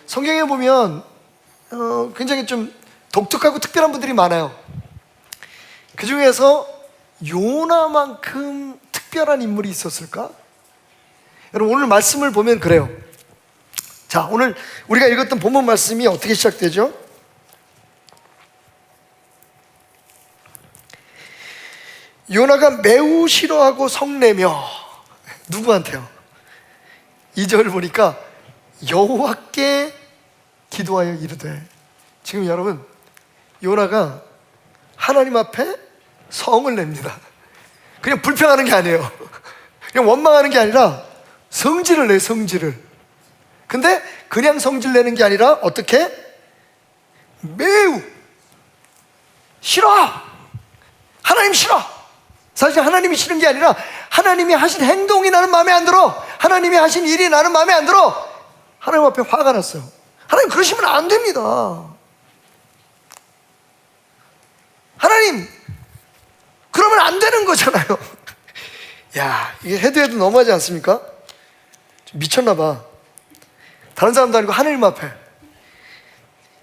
성경에 보면 굉장히 좀 독특하고 특별한 분들이 많아요. 그 중에서 요나만큼 특별한 인물이 있었을까? 여러분, 오늘 말씀을 보면 그래요. 자, 오늘 우리가 읽었던 본문 말씀이 어떻게 시작되죠? 요나가 매우 싫어하고 성내며, 누구한테요? 2절 보니까 여호와께 기도하여 이르되. 지금 여러분, 요나가 하나님 앞에 성을 냅니다. 그냥 불평하는 게 아니에요. 그냥 원망하는 게 아니라 성질을 내요, 성질을. 근데 그냥 성질 내는 게 아니라 어떻게? 매우 싫어! 하나님 싫어! 사실 하나님이 싫은 게 아니라 하나님이 하신 행동이 나는 마음에 안 들어. 하나님이 하신 일이 나는 마음에 안 들어. 하나님 앞에 화가 났어요. 하나님, 그러시면 안 됩니다. 하나님, 그러면 안 되는 거잖아요. 야, 이게 해도 너무하지 않습니까? 미쳤나 봐. 다른 사람도 아니고 하나님 앞에.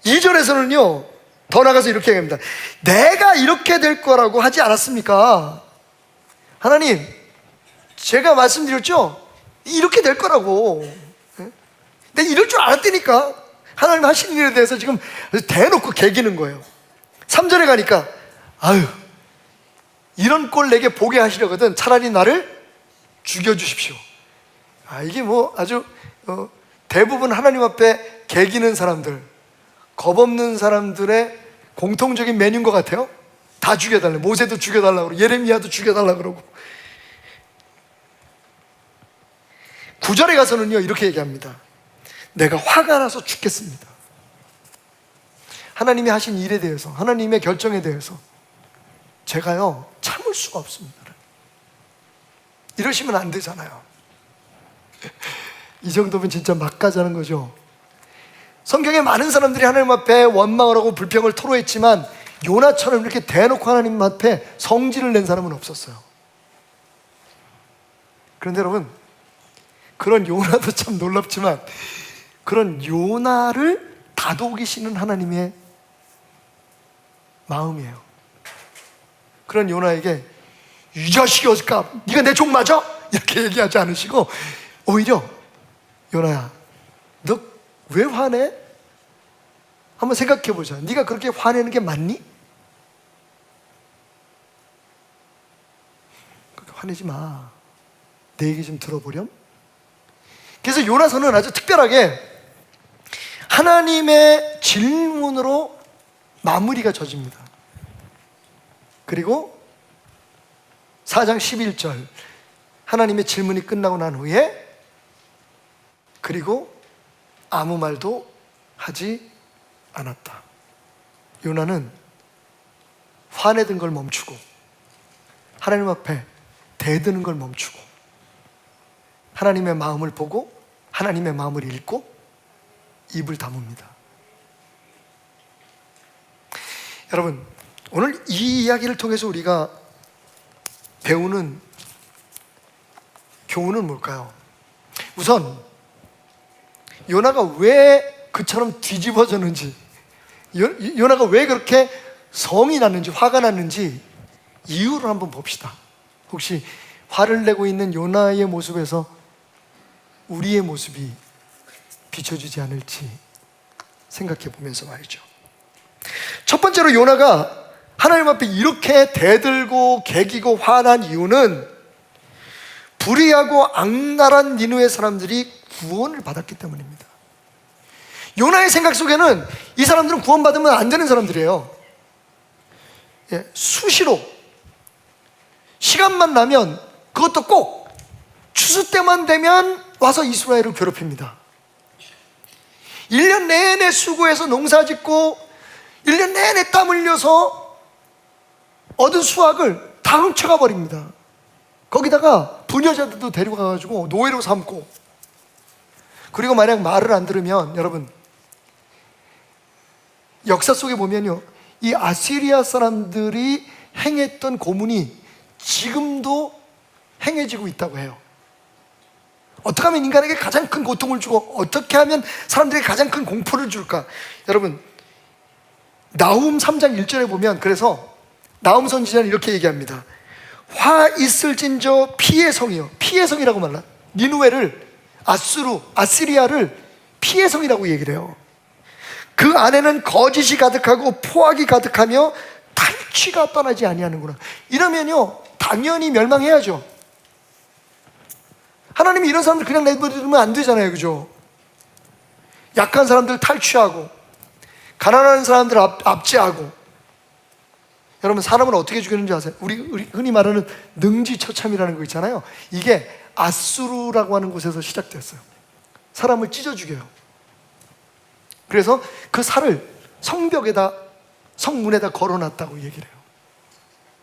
2절에서는요 더 나가서 이렇게 얘기합니다. 내가 이렇게 될 거라고 하지 않았습니까? 하나님, 제가 말씀드렸죠? 이렇게 될 거라고. 내가 이럴 줄 알았다니까. 하나님 하신 일에 대해서 지금 대놓고 개기는 거예요. 3절에 가니까 아유, 이런 꼴 내게 보게 하시려거든 차라리 나를 죽여주십시오. 이게 뭐 아주 대부분 하나님 앞에 개기는 사람들, 겁없는 사람들의 공통적인 메뉴인 것 같아요. 다 죽여달래. 모세도 죽여달라고 그러고 예레미야도 죽여달라고 그러고. 9절에 가서는요 이렇게 얘기합니다. 내가 화가 나서 죽겠습니다. 하나님이 하신 일에 대해서, 하나님의 결정에 대해서 제가요 참을 수가 없습니다. 이러시면 안 되잖아요. 이 정도면 진짜 막가자는 거죠. 성경에 많은 사람들이 하나님 앞에 원망을 하고 불평을 토로했지만 요나처럼 이렇게 대놓고 하나님 앞에 성질을 낸 사람은 없었어요. 그런데 여러분, 그런 요나도 참 놀랍지만 그런 요나를 다독이시는 하나님의 마음이에요. 그런 요나에게 이 자식이 어딜까? 네가 내 종 맞아? 이렇게 얘기하지 않으시고 오히려 요나야, 너 왜 화내? 한번 생각해 보자. 네가 그렇게 화내는 게 맞니? 그렇게 화내지 마. 내 얘기 좀 들어보렴. 그래서 요나서는 아주 특별하게 하나님의 질문으로 마무리가 져집니다. 그리고 4장 11절 하나님의 질문이 끝나고 난 후에 그리고 아무 말도 하지 않았다. 요나는 화내던 걸 멈추고 하나님 앞에 대드는 걸 멈추고 하나님의 마음을 보고 하나님의 마음을 읽고 입을 다뭅니다. 여러분, 오늘 이 이야기를 통해서 우리가 배우는 교훈은 뭘까요? 우선 요나가 왜 그처럼 뒤집어졌는지, 요나가 왜 그렇게 성이 났는지, 화가 났는지 이유를 한번 봅시다. 혹시 화를 내고 있는 요나의 모습에서 우리의 모습이 비춰지지 않을지 생각해 보면서 말이죠. 첫 번째로 요나가 하나님 앞에 이렇게 대들고 개기고 화난 이유는 불의하고 악랄한 니느웨 사람들이 구원을 받았기 때문입니다. 요나의 생각 속에는 이 사람들은 구원받으면 안 되는 사람들이에요. 수시로 시간만 나면, 그것도 꼭 추수 때만 되면 와서 이스라엘을 괴롭힙니다. 1년 내내 수고해서 농사 짓고 1년 내내 땀 흘려서 얻은 수확을 다 훔쳐가 버립니다. 거기다가 부녀자들도 데려가가지고 노예로 삼고, 그리고 만약 말을 안 들으면, 여러분 역사 속에 보면요, 이 아시리아 사람들이 행했던 고문이 지금도 행해지고 있다고 해요. 어떻게 하면 인간에게 가장 큰 고통을 주고 어떻게 하면 사람들에게 가장 큰 공포를 줄까? 여러분, 나훔 3장 1절에 보면, 그래서 나훔 선지자는 이렇게 얘기합니다. 화 있을진저 피의 성이요, 피의 성이라고 말라. 니누웨를, 아시리아를 피의 성이라고 얘기를 해요. 그 안에는 거짓이 가득하고 포악이 가득하며 탈취가 떠나지 아니하는구나. 이러면요 당연히 멸망해야죠. 하나님이 이런 사람들 그냥 내버리면 안 되잖아요, 그죠? 약한 사람들 탈취하고 가난한 사람들 압제하고. 여러분, 사람을 어떻게 죽이는지 아세요? 우리 흔히 말하는 능지처참이라는 거 있잖아요. 이게 아수르라고 하는 곳에서 시작됐어요. 사람을 찢어 죽여요. 그래서 그 살을 성벽에다, 성문에다 걸어놨다고 얘기를 해요.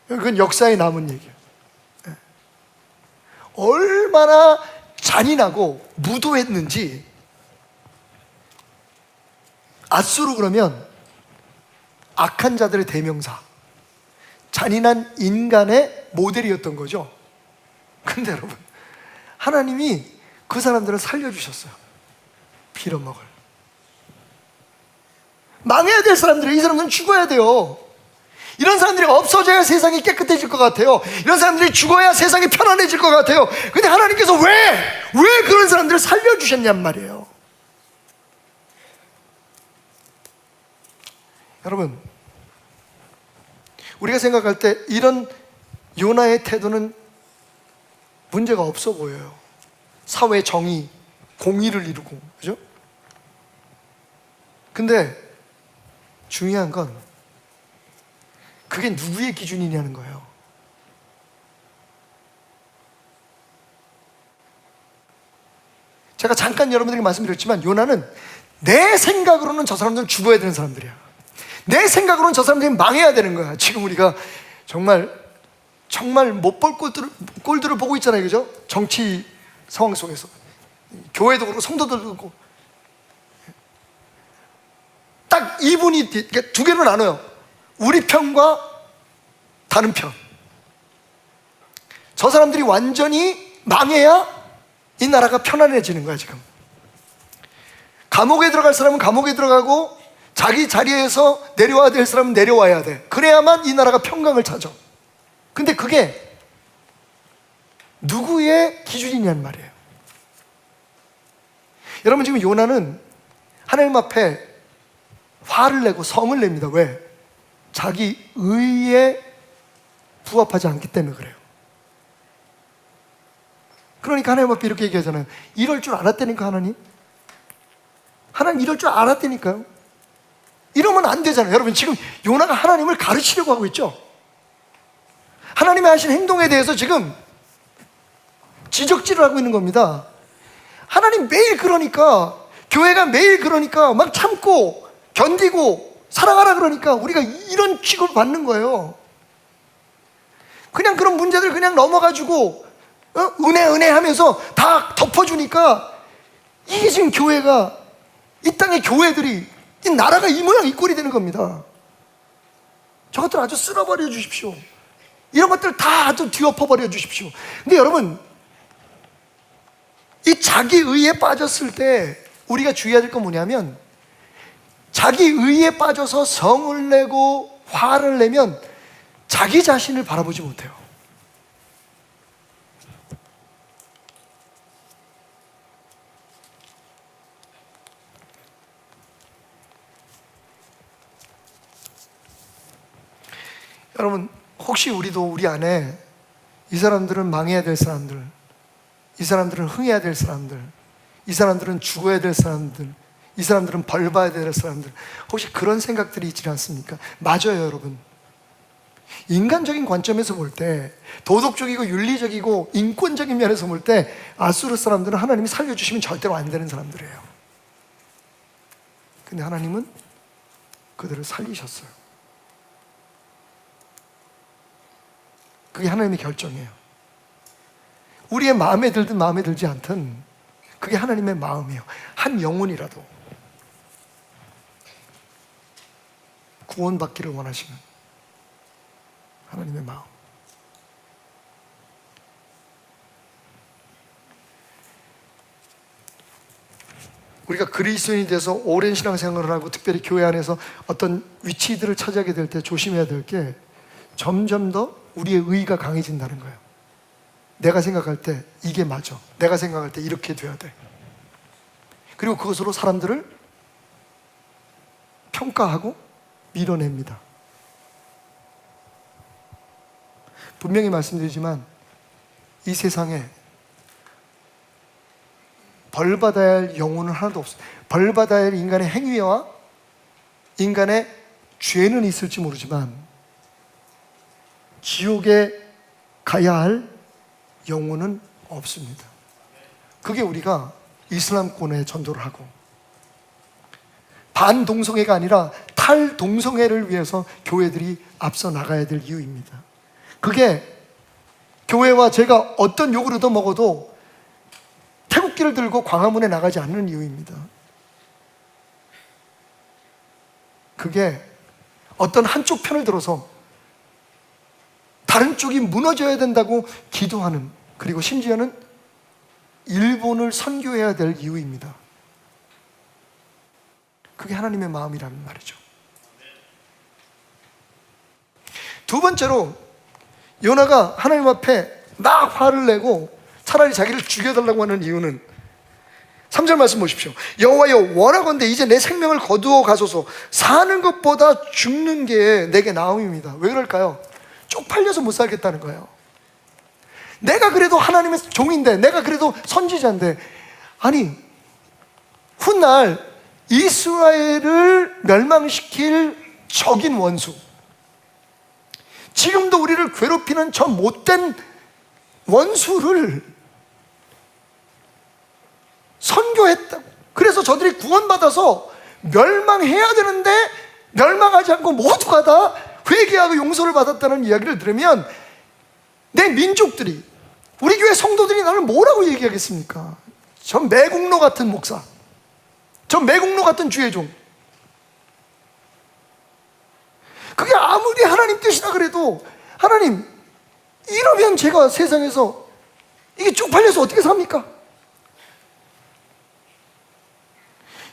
그건 역사에 남은 얘기예요. 얼마나 잔인하고 무도했는지. 아수르 그러면 악한 자들의 대명사, 잔인한 인간의 모델이었던 거죠. 근데 여러분, 하나님이 그 사람들을 살려주셨어요. 빌어먹을, 망해야 될 사람들이, 이 사람들은 죽어야 돼요. 이런 사람들이 없어져야 세상이 깨끗해질 것 같아요. 이런 사람들이 죽어야 세상이 편안해질 것 같아요. 근데 하나님께서 왜 그런 사람들을 살려주셨냔 말이에요. 여러분, 우리가 생각할 때 이런 요나의 태도는 문제가 없어 보여요. 사회 정의, 공의를 이루고, 그죠? 근데 중요한 건 그게 누구의 기준이냐는 거예요. 제가 잠깐 여러분들에게 말씀드렸지만, 요나는 내 생각으로는 저 사람들은 죽어야 되는 사람들이야. 내 생각으로는 저 사람들이 망해야 되는 거야. 지금 우리가 정말 못 볼 꼴들을 보고 있잖아요, 그죠? 정치 상황 속에서 교회도 그렇고 성도들도 그렇고. 딱 이분이 두 개로 나눠요. 우리 편과 다른 편. 저 사람들이 완전히 망해야 이 나라가 편안해지는 거야. 지금 감옥에 들어갈 사람은 감옥에 들어가고, 자기 자리에서 내려와야 될 사람은 내려와야 돼. 그래야만 이 나라가 평강을 찾아. 근데 그게 누구의 기준이냐는 말이에요. 여러분, 지금 요나는 하나님 앞에 화를 내고 성을 냅니다. 왜? 자기 의에 부합하지 않기 때문에 그래요. 그러니까 하나님 앞에 이렇게 얘기하잖아요. 이럴 줄 알았다니까. 하나님 이럴 줄 알았다니까요. 이러면 안 되잖아요. 여러분, 지금 요나가 하나님을 가르치려고 하고 있죠. 하나님이 하신 행동에 대해서 지금 지적질을 하고 있는 겁니다. 하나님 매일 그러니까, 교회가 매일 그러니까 막 참고 견디고 사랑하라 그러니까 우리가 이런 취급을 받는 거예요. 그냥 그런 문제들 그냥 넘어가지고 은혜 하면서 다 덮어주니까, 이게 지금 교회가, 이 땅의 교회들이, 이 나라가 이 모양 이 꼴이 되는 겁니다. 저것들 아주 쓸어버려 주십시오. 이런 것들 다 아주 뒤엎어버려 주십시오. 근데 여러분, 이 자기 의에 빠졌을 때 우리가 주의해야 될 건 뭐냐면, 자기 의에 빠져서 성을 내고 화를 내면 자기 자신을 바라보지 못해요. 여러분, 혹시 우리도 우리 안에 이 사람들은 망해야 될 사람들, 이 사람들은 흥해야 될 사람들, 이 사람들은 죽어야 될 사람들, 이 사람들은 벌 받아야 될 사람들, 혹시 그런 생각들이 있지 않습니까? 맞아요, 여러분. 인간적인 관점에서 볼 때, 도덕적이고 윤리적이고 인권적인 면에서 볼 때, 아수르 사람들은 하나님이 살려주시면 절대로 안 되는 사람들이에요. 근데 하나님은 그들을 살리셨어요. 그게 하나님의 결정이에요. 우리의 마음에 들든 마음에 들지 않든 그게 하나님의 마음이에요. 한 영혼이라도 구원받기를 원하시는 하나님의 마음. 우리가 그리스도인이 돼서 오랜 신앙생활을 하고 특별히 교회 안에서 어떤 위치들을 차지하게 될 때 조심해야 될 게 점점 더 우리의 의의가 강해진다는 거예요. 내가 생각할 때 이게 맞아. 내가 생각할 때 이렇게 돼야 돼. 그리고 그것으로 사람들을 평가하고 밀어냅니다. 분명히 말씀드리지만 이 세상에 벌받아야 할 영혼은 하나도 없어요. 벌받아야 할 인간의 행위와 인간의 죄는 있을지 모르지만 지옥에 가야 할 영혼은 없습니다. 그게 우리가 이슬람권에 전도를 하고 반동성애가 아니라 탈동성애를 위해서 교회들이 앞서 나가야 될 이유입니다. 그게 교회와 제가 어떤 욕을 얻어먹어도 태국기를 들고 광화문에 나가지 않는 이유입니다. 그게 어떤 한쪽 편을 들어서 다른 쪽이 무너져야 된다고 기도하는, 그리고 심지어는 일본을 선교해야 될 이유입니다. 그게 하나님의 마음이라는 말이죠. 두 번째로 요나가 하나님 앞에 막 화를 내고 차라리 자기를 죽여달라고 하는 이유는 3절 말씀 보십시오. 여호와여, 원하건대 이제 내 생명을 거두어 가소서. 사는 것보다 죽는 게 내게 나음입니다. 왜 그럴까요? 쪽팔려서 못 살겠다는 거예요. 내가 그래도 하나님의 종인데, 내가 그래도 선지자인데, 아니 훗날 이스라엘을 멸망시킬 적인 원수, 지금도 우리를 괴롭히는 저 못된 원수를 선교했다고. 그래서 저들이 구원받아서 멸망해야 되는데 멸망하지 않고 모두가 다 회개하고 용서를 받았다는 이야기를 들으면 내 민족들이, 우리 교회 성도들이 나를 뭐라고 얘기하겠습니까? 저 매국노 같은 목사, 저 매국노 같은 주의종. 그게 아무리 하나님 뜻이라 그래도, 하나님 이러면 제가 세상에서 이게 쪽팔려서 어떻게 삽니까?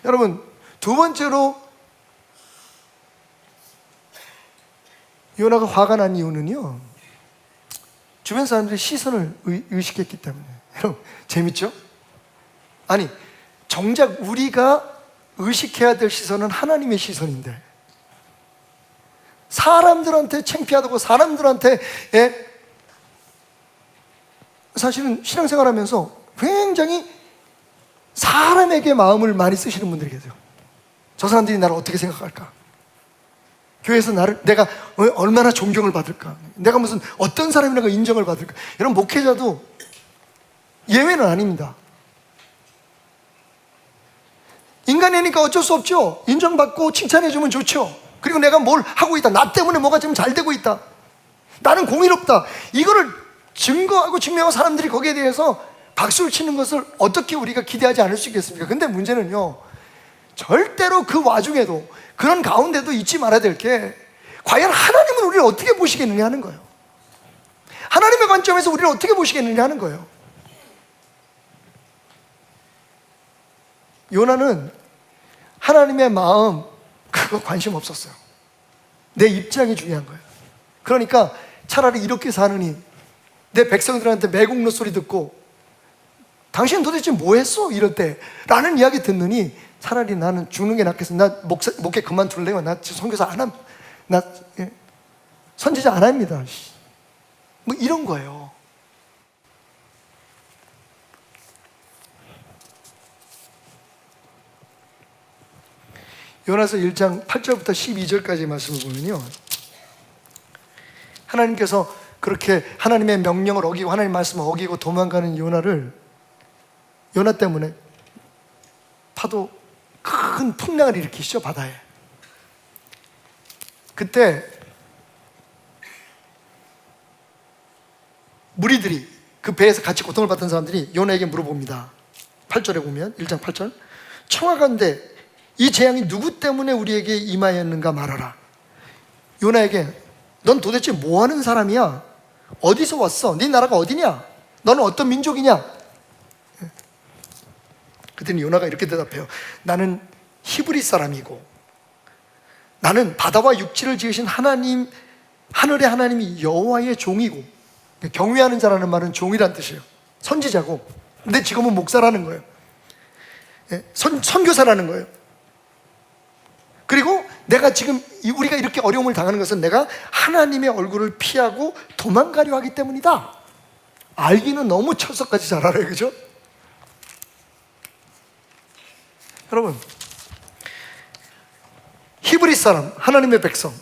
여러분, 두 번째로 요나가 화가 난 이유는요, 주변 사람들의 시선을 의식했기 때문에. 여러분, 재밌죠? 아니, 정작 우리가 의식해야 될 시선은 하나님의 시선인데, 사람들한테 창피하다고, 사람들한테, 사실은 신앙생활 하면서 굉장히 사람에게 마음을 많이 쓰시는 분들이 계세요. 저 사람들이 나를 어떻게 생각할까? 교회에서 내가 얼마나 존경을 받을까? 내가 무슨 어떤 사람이라고 인정을 받을까? 여러분, 목회자도 예외는 아닙니다. 인간이니까 어쩔 수 없죠. 인정받고 칭찬해주면 좋죠. 그리고 내가 뭘 하고 있다, 나 때문에 뭐가 좀 잘 되고 있다, 나는 공의롭다, 이거를 증거하고 증명하고 사람들이 거기에 대해서 박수를 치는 것을 어떻게 우리가 기대하지 않을 수 있겠습니까? 근데 문제는요, 절대로 그 와중에도, 그런 가운데도 잊지 말아야 될 게, 과연 하나님은 우리를 어떻게 보시겠느냐 하는 거예요. 하나님의 관점에서 우리를 어떻게 보시겠느냐 하는 거예요. 요나는 하나님의 마음, 그거 관심 없었어요. 내 입장이 중요한 거예요. 그러니까 차라리 이렇게 사느니 내 백성들한테 매국노 소리 듣고 당신 도대체 뭐 했어? 이럴 때 라는 이야기 듣느니 차라리 나는 죽는 게 낫겠어. 나 목회 그만둘래요. 나 선교사 안 함. 나 선지자 안 합니다. 뭐 이런 거예요. 요나서 1장 8절부터 12절까지 말씀을 보면요, 하나님께서 그렇게 하나님의 명령을 어기고 하나님 말씀을 어기고 도망가는 요나 때문에 파도 큰 풍랑을 일으키시죠, 바다에. 그때 무리들이, 그 배에서 같이 고통을 받던 사람들이 요나에게 물어봅니다. 8절에 보면, 1장 8절, 청하건대 이 재앙이 누구 때문에 우리에게 임하였는가 말하라. 요나에게, 넌 도대체 뭐 하는 사람이야? 어디서 왔어? 네 나라가 어디냐? 너는 어떤 민족이냐? 그랬더니 요나가 이렇게 대답해요. 나는 히브리 사람이고 나는 바다와 육지를 지으신 하나님, 하늘의 하나님이 여호와의 종이고, 경외하는 자라는 말은 종이란 뜻이에요. 선지자고, 근데 지금은 목사라는 거예요. 선교사라는 거예요. 그리고 내가 지금 우리가 이렇게 어려움을 당하는 것은 내가 하나님의 얼굴을 피하고 도망가려 하기 때문이다. 알기는 너무 철석같이 잘 알아요, 그죠? 여러분, 히브리 사람, 하나님의 백성,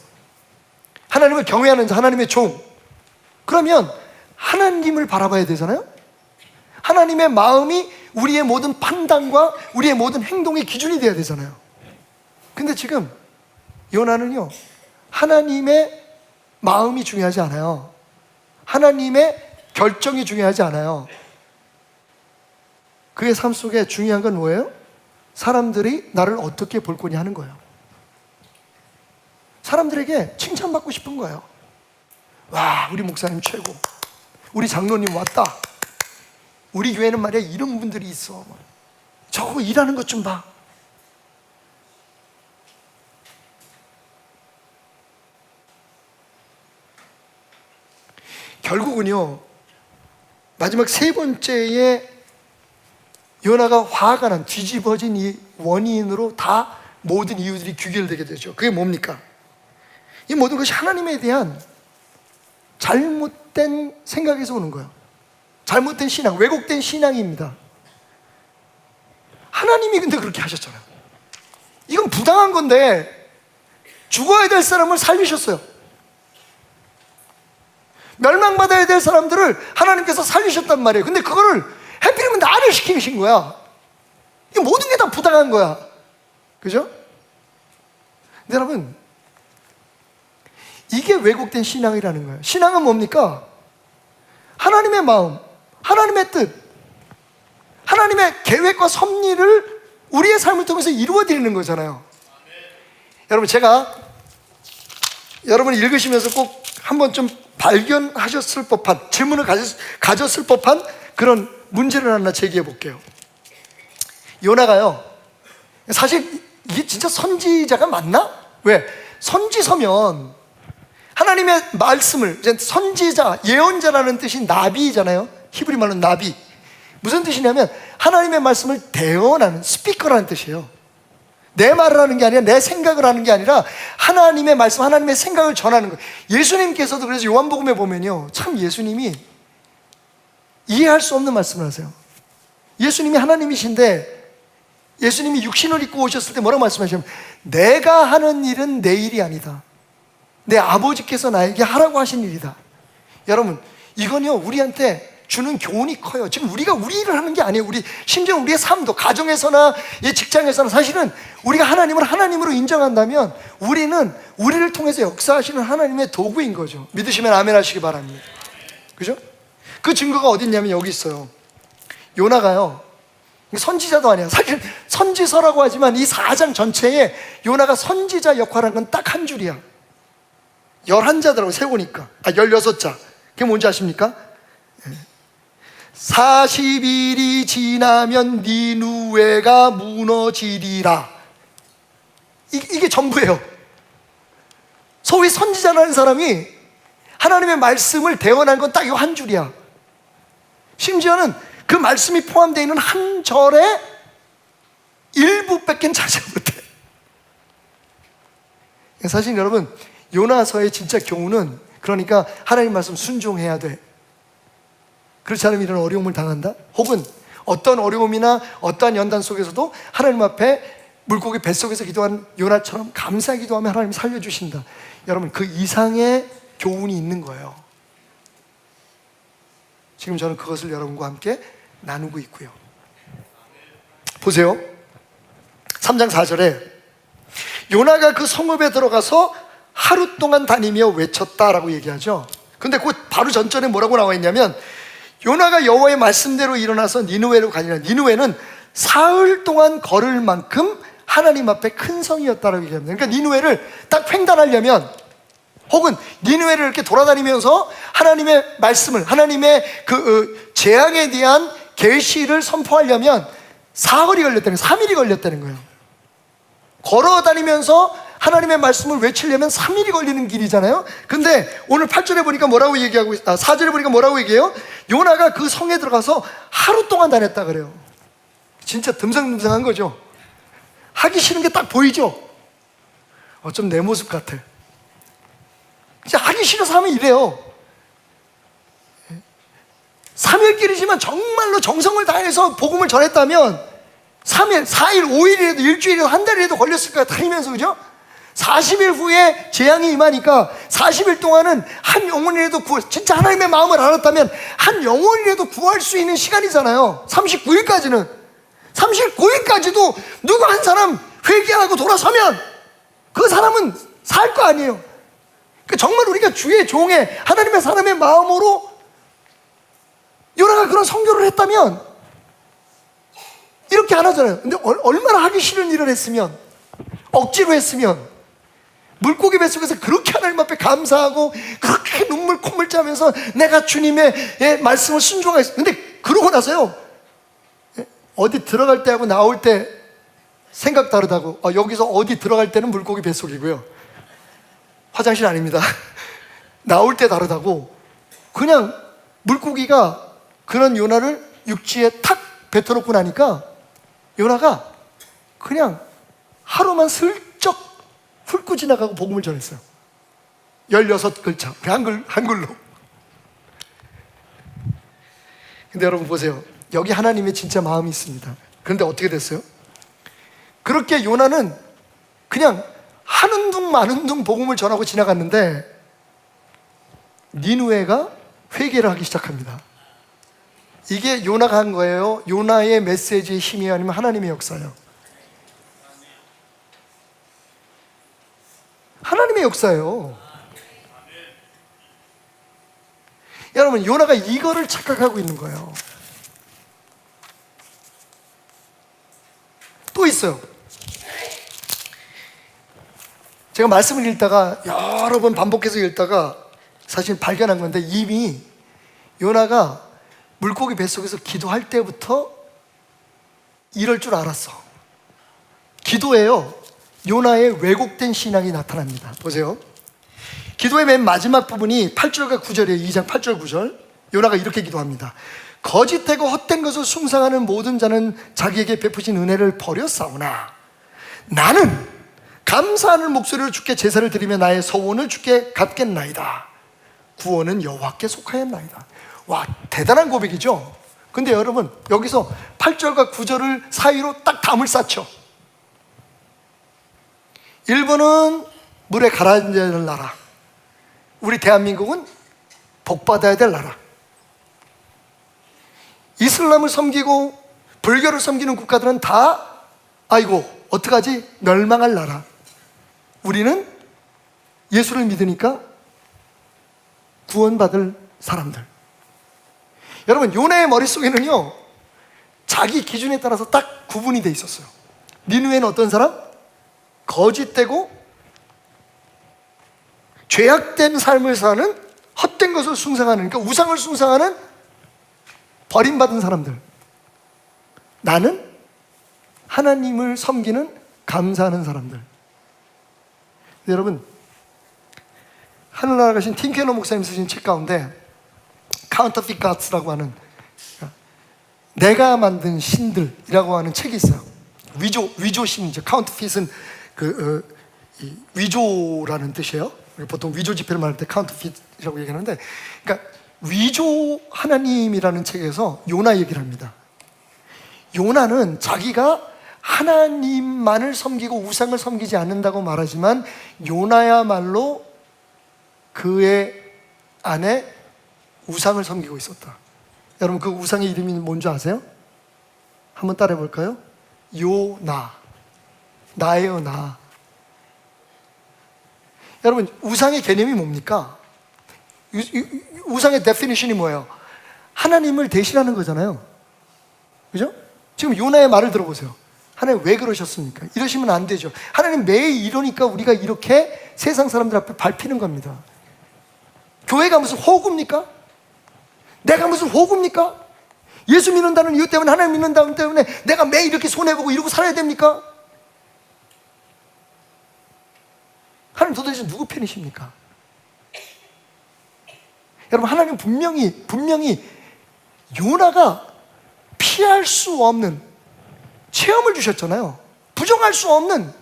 하나님을 경외하는 자, 하나님의 종, 그러면 하나님을 바라봐야 되잖아요. 하나님의 마음이 우리의 모든 판단과 우리의 모든 행동의 기준이 돼야 되잖아요. 근데 지금 요나는요, 하나님의 마음이 중요하지 않아요. 하나님의 결정이 중요하지 않아요. 그의 삶 속에 중요한 건 뭐예요? 사람들이 나를 어떻게 볼 거냐 하는 거예요. 사람들에게 칭찬받고 싶은 거예요. 와, 우리 목사님 최고, 우리 장로님 왔다, 우리 교회는 말이야 이런 분들이 있어, 저거 일하는 것 좀 봐. 결국은요, 마지막 세 번째에 요나가 화가 난, 뒤집어진 이 원인으로 다 모든 이유들이 귀결되게 되죠. 그게 뭡니까? 이 모든 것이 하나님에 대한 잘못된 생각에서 오는 거예요. 잘못된 신앙, 왜곡된 신앙입니다. 하나님이 근데 그렇게 하셨잖아요. 이건 부당한 건데 죽어야 될 사람을 살리셨어요. 멸망받아야 될 사람들을 하나님께서 살리셨단 말이에요. 근데 그거를 해필이면 나를 시키신 거야. 이 모든 게 다 부당한 거야. 그죠? 근데 여러분, 이게 왜곡된 신앙이라는 거예요. 신앙은 뭡니까? 하나님의 마음, 하나님의 뜻, 하나님의 계획과 섭리를 우리의 삶을 통해서 이루어드리는 거잖아요. 여러분, 제가 여러분이 읽으시면서 꼭 한번 좀 발견하셨을 법한, 질문을 가졌을 법한 그런 문제를 하나 제기해 볼게요. 요나가요, 사실 이게 진짜 선지자가 맞나? 왜? 선지서면 하나님의 말씀을, 선지자, 예언자라는 뜻이 나비잖아요. 히브리 말로 나비. 무슨 뜻이냐면 하나님의 말씀을 대언하는, 스피커라는 뜻이에요. 내 말을 하는 게 아니라, 내 생각을 하는 게 아니라 하나님의 말씀, 하나님의 생각을 전하는 거예요. 예수님께서도 그래서 요한복음에 보면요, 참 예수님이 이해할 수 없는 말씀을 하세요. 예수님이 하나님이신데 예수님이 육신을 입고 오셨을 때 뭐라고 말씀하시냐면, 내가 하는 일은 내 일이 아니다, 내 아버지께서 나에게 하라고 하신 일이다. 여러분, 이건요 우리한테 주는 교훈이 커요. 지금 우리가 우리 일을 하는 게 아니에요. 심지어 우리의 삶도, 가정에서나 직장에서나 사실은 우리가 하나님을 하나님으로 인정한다면 우리는 우리를 통해서 역사하시는 하나님의 도구인 거죠. 믿으시면 아멘 하시기 바랍니다. 그죠? 그 증거가 어디 있냐면 여기 있어요. 요나가요, 선지자도 아니야. 사실 선지서라고 하지만 이 4장 전체에 요나가 선지자 역할한 건 딱 한 줄이야. 11자더라고, 세보니까. 16자. 그게 뭔지 아십니까? 40일이 지나면 니누웨가 무너지리라. 이게 전부예요. 소위 선지자라는 사람이 하나님의 말씀을 대언한 건 딱 이 한 줄이야. 심지어는 그 말씀이 포함되어 있는 한 절의 일부밖에 차지 못해. 사실 여러분, 요나서의 진짜 교훈은, 그러니까 하나님 말씀 순종해야 돼. 그렇지 않으면 이런 어려움을 당한다? 혹은 어떤 어려움이나 어떠한 연단 속에서도 하나님 앞에 물고기 뱃속에서 기도한 요나처럼 감사의 기도하면 하나님 살려주신다. 여러분, 그 이상의 교훈이 있는 거예요. 지금 저는 그것을 여러분과 함께 나누고 있고요. 보세요. 3장 4절에 요나가 그 성읍에 들어가서 하루 동안 다니며 외쳤다라고 얘기하죠. 근데 그 바로 전절에 뭐라고 나와 있냐면, 요나가 여호와의 말씀대로 일어나서 니느웨로 가니라. 니느웨는 사흘 동안 걸을 만큼 하나님 앞에 큰 성이었다라고 얘기합니다. 그러니까 니느웨를 딱 횡단하려면, 혹은 니느웨를 이렇게 돌아다니면서 하나님의 말씀을, 하나님의 그 재앙에 대한 계시를 선포하려면 사흘이 걸렸다는 거예요. 3일이 걸렸다는 거예요. 걸어 다니면서 하나님의 말씀을 외치려면 3일이 걸리는 길이잖아요. 근데 오늘 8절에 보니까 뭐라고 얘기하고 4절에 보니까 뭐라고 얘기해요? 요나가 그 성에 들어가서 하루 동안 다녔다 그래요. 진짜 듬성듬성한 거죠. 하기 싫은 게 딱 보이죠? 좀 내 모습 같아. 진짜 하기 싫어서 하면 이래요. 3일 길이지만 정말로 정성을 다해서 복음을 전했다면 3일, 4일, 5일이라도 일주일이라도 한 달이라도 걸렸을 거야. 다니면서, 그죠? 40일 후에 재앙이 임하니까 40일 동안은 한 영혼이라도 진짜 하나님의 마음을 알았다면 한 영혼이라도 구할 수 있는 시간이잖아요. 39일까지도 누구 한 사람 회개하고 돌아서면 그 사람은 살 거 아니에요. 그러니까 정말 우리가 주의 종의 하나님의 사람의 마음으로 요나가 그런 선교를 했다면 이렇게 안 하잖아요. 근데 얼마나 하기 싫은 일을 했으면, 억지로 했으면, 물고기 뱃속에서 그렇게 하나님 앞에 감사하고 그렇게 눈물 콧물 짜면서 내가 주님의 말씀을 순종하겠어요. 근데 그러고 나서요, 어디 들어갈 때하고 나올 때 생각 다르다고. 여기서 어디 들어갈 때는 물고기 뱃속이고요, 화장실 아닙니다. 나올 때 다르다고. 그냥 물고기가 그런 요나를 육지에 탁 뱉어놓고 나니까 요나가 그냥 하루만 슬쩍 훑고 지나가고 복음을 전했어요. 16글자 한글로. 근데 여러분 보세요, 여기 하나님의 진짜 마음이 있습니다. 그런데 어떻게 됐어요? 그렇게 요나는 그냥 하는 둥 마는 둥 복음을 전하고 지나갔는데 니느웨가 회개를 하기 시작합니다. 이게 요나가 한 거예요? 요나의 메시지의 힘이 아니면 하나님의 역사예요? 하나님의 역사예요. 여러분, 요나가 이거를 착각하고 있는 거예요. 또 있어요. 제가 말씀을 읽다가 여러 번 반복해서 읽다가 사실 발견한 건데, 이미 요나가 물고기 뱃속에서 기도할 때부터 이럴 줄 알았어. 기도에요, 요나의 왜곡된 신앙이 나타납니다. 보세요. 기도의 맨 마지막 부분이 8절과 9절이에요. 2장 8절 9절. 요나가 이렇게 기도합니다. 거짓되고 헛된 것을 숭상하는 모든 자는 자기에게 베푸신 은혜를 버렸사오나 나는 감사하는 목소리로 주께 제사를 드리며 나의 서원을 주께 갚겠나이다. 구원은 여호와께 속하였나이다. 와, 대단한 고백이죠. 근데 여러분, 여기서 8절과 9절을 사이로 딱 담을 쌓죠. 1번은 물에 가라앉아야 될 나라, 우리 대한민국은 복받아야 될 나라. 이슬람을 섬기고 불교를 섬기는 국가들은 다 아이고 어떡하지? 멸망할 나라. 우리는 예수를 믿으니까 구원받을 사람들. 여러분, 요나의 머릿속에는요, 자기 기준에 따라서 딱 구분이 돼 있었어요. 니느웨는 어떤 사람? 거짓되고 죄악된 삶을 사는, 헛된 것을 숭상하는, 그러니까 우상을 숭상하는 버림받은 사람들. 나는 하나님을 섬기는 감사하는 사람들. 여러분, 하늘나라 가신 팀 케너 목사님 쓰신 책 가운데 Counterfeit Gods라고 하는, 내가 만든 신들이라고 하는 책이 있어요. 위조 신이죠. Counterfeit은 위조라는 뜻이에요. 보통 위조 지폐를 말할 때 Counterfeit이라고 얘기하는데, 그러니까 위조 하나님이라는 책에서 요나 얘기를 합니다. 요나는 자기가 하나님만을 섬기고 우상을 섬기지 않는다고 말하지만 요나야말로 그의 안에 우상을 섬기고 있었다. 여러분, 그 우상의 이름이 뭔지 아세요? 한번 따라해 볼까요? 요나. 나예요, 나. 여러분, 우상의 개념이 뭡니까? 우상의 데피니션이 뭐예요? 하나님을 대신하는 거잖아요. 그죠? 지금 요나의 말을 들어보세요. 하나님 왜 그러셨습니까? 이러시면 안 되죠. 하나님 매일 이러니까 우리가 이렇게 세상 사람들 앞에 밟히는 겁니다. 교회가 무슨 호구입니까? 내가 무슨 호구입니까? 예수 믿는다는 이유 때문에, 하나님 믿는다는 때문에 내가 매일 이렇게 손해보고 이러고 살아야 됩니까? 하나님 도대체 누구 편이십니까? 여러분, 하나님 분명히 요나가 피할 수 없는 체험을 주셨잖아요. 부정할 수 없는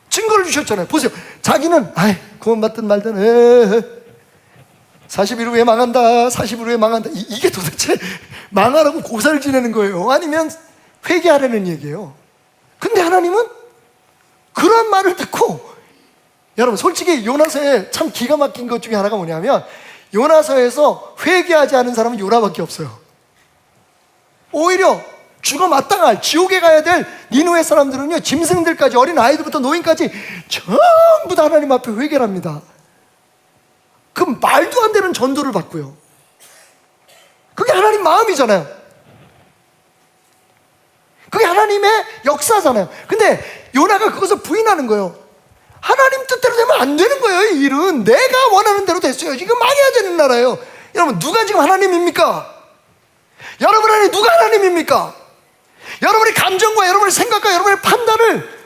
증거를 주셨잖아요. 보세요. 자기는 그만 받든 말든 40일 후에 망한다, 40일 후에 망한다. 이게 도대체 망하라고 고사를 지내는 거예요? 아니면 회개하라는 얘기예요? 근데 하나님은 그런 말을 듣고, 여러분 솔직히 요나서에 참 기가 막힌 것 중에 하나가 뭐냐면, 요나서에서 회개하지 않은 사람은 요나밖에 없어요. 오히려 죽어 마땅할 지옥에 가야 될 니느웨 사람들은요, 짐승들까지, 어린 아이들부터 노인까지 전부 다 하나님 앞에 회개를 합니다. 그 말도 안 되는 전도를 받고요. 그게 하나님 마음이잖아요. 그게 하나님의 역사잖아요. 근데 요나가 그것을 부인하는 거예요. 하나님 뜻대로 되면 안 되는 거예요. 이 일은 내가 원하는 대로 됐어요. 지금 망해야 되는 나라예요. 여러분, 누가 지금 하나님입니까? 여러분 안에 누가 하나님입니까? 여러분의 감정과 여러분의 생각과 여러분의 판단을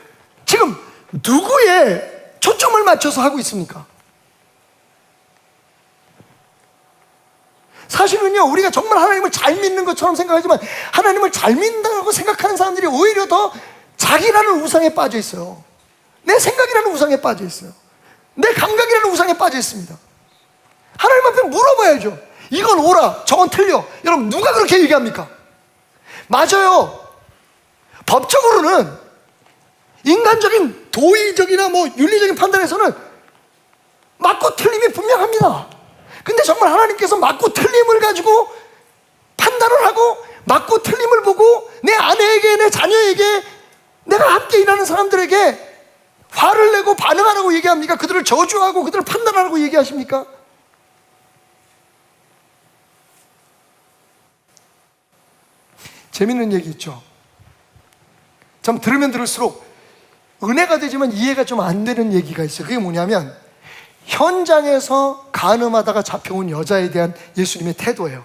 지금 누구에 초점을 맞춰서 하고 있습니까? 사실은요, 우리가 정말 하나님을 잘 믿는 것처럼 생각하지만, 하나님을 잘 믿는다고 생각하는 사람들이 오히려 더 자기라는 우상에 빠져 있어요. 내 생각이라는 우상에 빠져 있어요. 내 감각이라는 우상에 빠져 있습니다. 하나님 앞에 물어봐야죠. 이건 옳아, 저건 틀려. 여러분, 누가 그렇게 얘기합니까? 맞아요. 법적으로는, 인간적인 도의적이나 윤리적인 판단에서는 맞고 틀림이 분명합니다. 근데 정말 하나님께서 맞고 틀림을 가지고 판단을 하고, 맞고 틀림을 보고 내 아내에게, 내 자녀에게, 내가 함께 일하는 사람들에게 화를 내고 반응하라고 얘기합니까? 그들을 저주하고 그들을 판단하라고 얘기하십니까? 재밌는 얘기 있죠. 참 들으면 들을수록 은혜가 되지만 이해가 좀 안 되는 얘기가 있어요. 그게 뭐냐면, 현장에서 간음하다가 잡혀온 여자에 대한 예수님의 태도예요.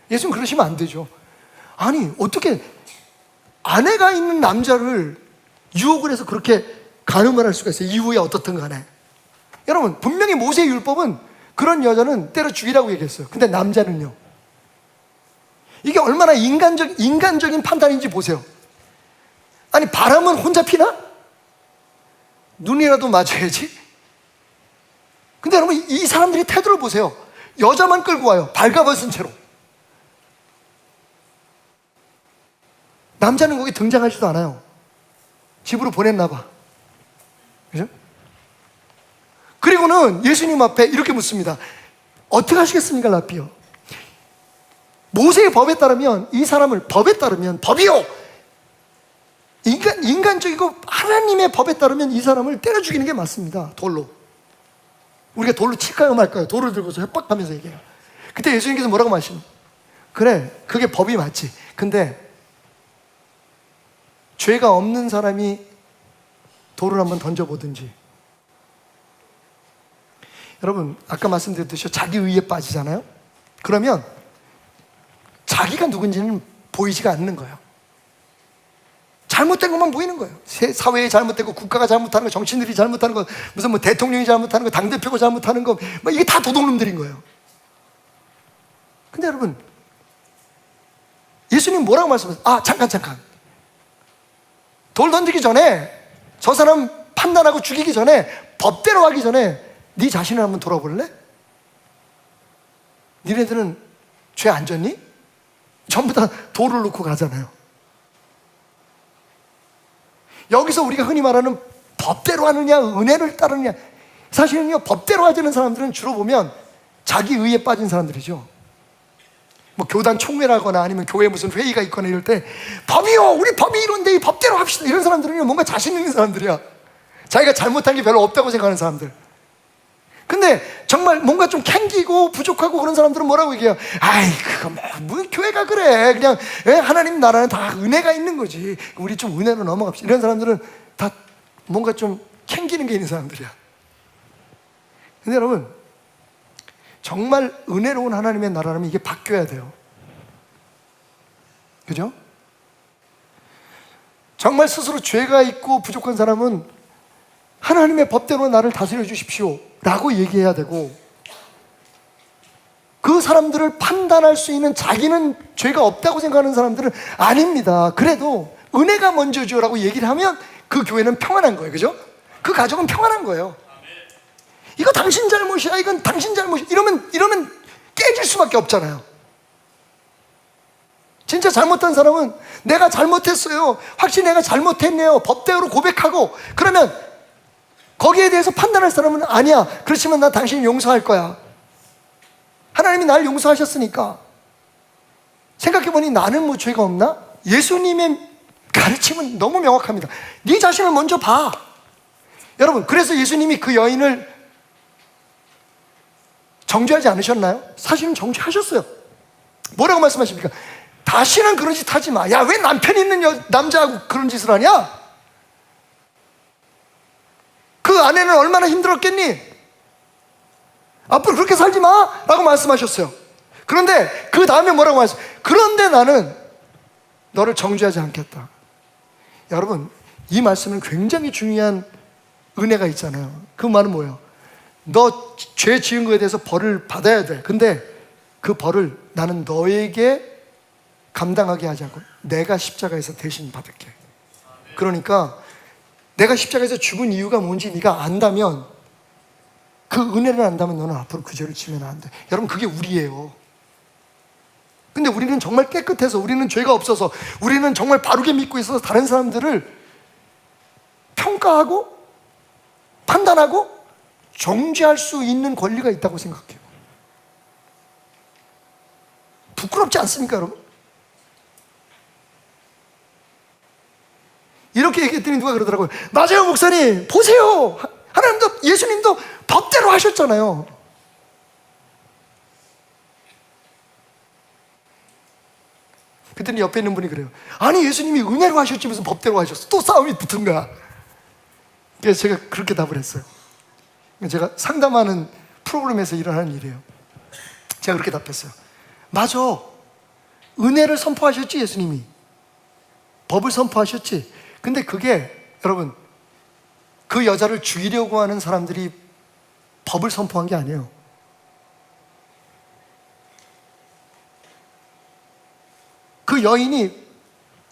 예수님 그러시면 안 되죠. 아니, 어떻게 아내가 있는 남자를 유혹을 해서 그렇게 간음을 할 수가 있어요? 이후에 어떻든 간에. 여러분, 분명히 모세의 율법은 그런 여자는 때려 죽이라고 얘기했어요. 근데 남자는요, 이게 얼마나 인간적인 판단인지 보세요. 아니, 바람은 혼자 피나? 눈이라도 맞아야지. 근데 여러분, 이 사람들이 태도를 보세요. 여자만 끌고 와요. 발가벗은 채로. 남자는 거기 등장하지도 않아요. 집으로 보냈나 봐. 그죠? 그리고는 예수님 앞에 이렇게 묻습니다. 어떻게 하시겠습니까, 라피요? 모세의 법에 따르면, 이 사람을, 법에 따르면, 법이요! 인간적이고 하나님의 법에 따르면 이 사람을 때려 죽이는 게 맞습니다. 돌로. 우리가 돌로 칠까요 말까요? 돌을 들고서 협박하면서 얘기해요. 그때 예수님께서 뭐라고 말씀하시는? 그래, 그게 법이 맞지. 근데 죄가 없는 사람이 돌을 한번 던져보든지. 여러분, 아까 말씀드렸듯이 자기 의에 빠지잖아요. 그러면 자기가 누군지는 보이지가 않는 거예요. 잘못된 것만 보이는 거예요. 사회에 잘못된 거, 국가가 잘못하는 거, 정치인들이 잘못하는 거, 무슨 대통령이 잘못하는 거, 당대표가 잘못하는 거, 이게 다 도둑놈들인 거예요. 근데 여러분, 예수님 뭐라고 말씀하세요? 잠깐. 돌 던지기 전에, 저 사람 판단하고 죽이기 전에, 법대로 하기 전에 네 자신을 한번 돌아볼래? 니네들은 죄 안 졌니? 전부 다 돌을 놓고 가잖아요. 여기서 우리가 흔히 말하는 법대로 하느냐, 은혜를 따르느냐, 사실은요, 법대로 하자는 사람들은 주로 보면 자기 의에 빠진 사람들이죠. 교단 총회라거나 아니면 교회 무슨 회의가 있거나 이럴 때, 법이요, 우리 법이 이런데 이 법대로 합시다, 이런 사람들은요, 뭔가 자신 있는 사람들이야. 자기가 잘못한 게 별로 없다고 생각하는 사람들. 근데 정말 뭔가 좀 캥기고 부족하고 그런 사람들은 뭐라고 얘기해요? 그거 뭐 교회가 그래, 그냥 하나님 나라는 다 은혜가 있는 거지, 우리 좀 은혜로 넘어갑시다. 이런 사람들은 다 뭔가 좀 캥기는 게 있는 사람들이야. 근데 여러분, 정말 은혜로운 하나님의 나라라면 이게 바뀌어야 돼요. 그죠? 정말 스스로 죄가 있고 부족한 사람은 하나님의 법대로 나를 다스려 주십시오 라고 얘기해야 되고, 그 사람들을 판단할 수 있는, 자기는 죄가 없다고 생각하는 사람들은 아닙니다, 그래도 은혜가 먼저죠 라고 얘기를 하면 그 교회는 평안한 거예요. 그죠? 그 가족은 평안한 거예요. 이거 당신 잘못이야, 이건 당신 잘못이야, 이러면 깨질 수밖에 없잖아요. 진짜 잘못한 사람은 내가 잘못했어요, 확실히 내가 잘못했네요, 법대로 고백하고, 그러면 거기에 대해서 판단할 사람은 아니야, 그렇지만 난 당신 용서할 거야. 하나님이 날 용서하셨으니까. 생각해보니 나는 뭐 죄가 없나? 예수님의 가르침은 너무 명확합니다. 네 자신을 먼저 봐. 여러분, 그래서 예수님이 그 여인을 정죄하지 않으셨나요? 사실은 정죄하셨어요. 뭐라고 말씀하십니까? 다시는 그런 짓 하지 마. 야, 왜 남편 있는 남자하고 그런 짓을 하냐? 그 아내는 얼마나 힘들었겠니? 앞으로 그렇게 살지 마 라고 말씀하셨어요. 그런데 그 다음에 뭐라고 말씀하셨어요? 그런데 나는 너를 정죄하지 않겠다. 여러분, 이 말씀은 굉장히 중요한 은혜가 있잖아요. 그 말은 뭐예요? 너 죄 지은 거에 대해서 벌을 받아야 돼. 근데 그 벌을 나는 너에게 감당하게 하지 않고 내가 십자가에서 대신 받을게. 그러니까 내가 십자가에서 죽은 이유가 뭔지 네가 안다면, 그 은혜를 안다면 너는 앞으로 그 죄를 지면 안 돼. 여러분, 그게 우리예요. 근데 우리는 정말 깨끗해서, 우리는 죄가 없어서, 우리는 정말 바르게 믿고 있어서 다른 사람들을 평가하고 판단하고 정죄할 수 있는 권리가 있다고 생각해요. 부끄럽지 않습니까, 여러분? 이렇게 얘기했더니 누가 그러더라고요. 맞아요, 목사님. 보세요. 하나님도, 예수님도 법대로 하셨잖아요. 그랬더니 옆에 있는 분이 그래요. 아니, 예수님이 은혜로 하셨지 무슨 법대로 하셨어. 또 싸움이 붙은 거야. 그래서 제가 그렇게 답을 했어요. 제가 상담하는 프로그램에서 일어나는 일이에요. 제가 그렇게 답했어요. 맞아, 은혜를 선포하셨지, 예수님이. 법을 선포하셨지. 근데 그게, 여러분, 그 여자를 죽이려고 하는 사람들이 법을 선포한 게 아니에요. 그 여인이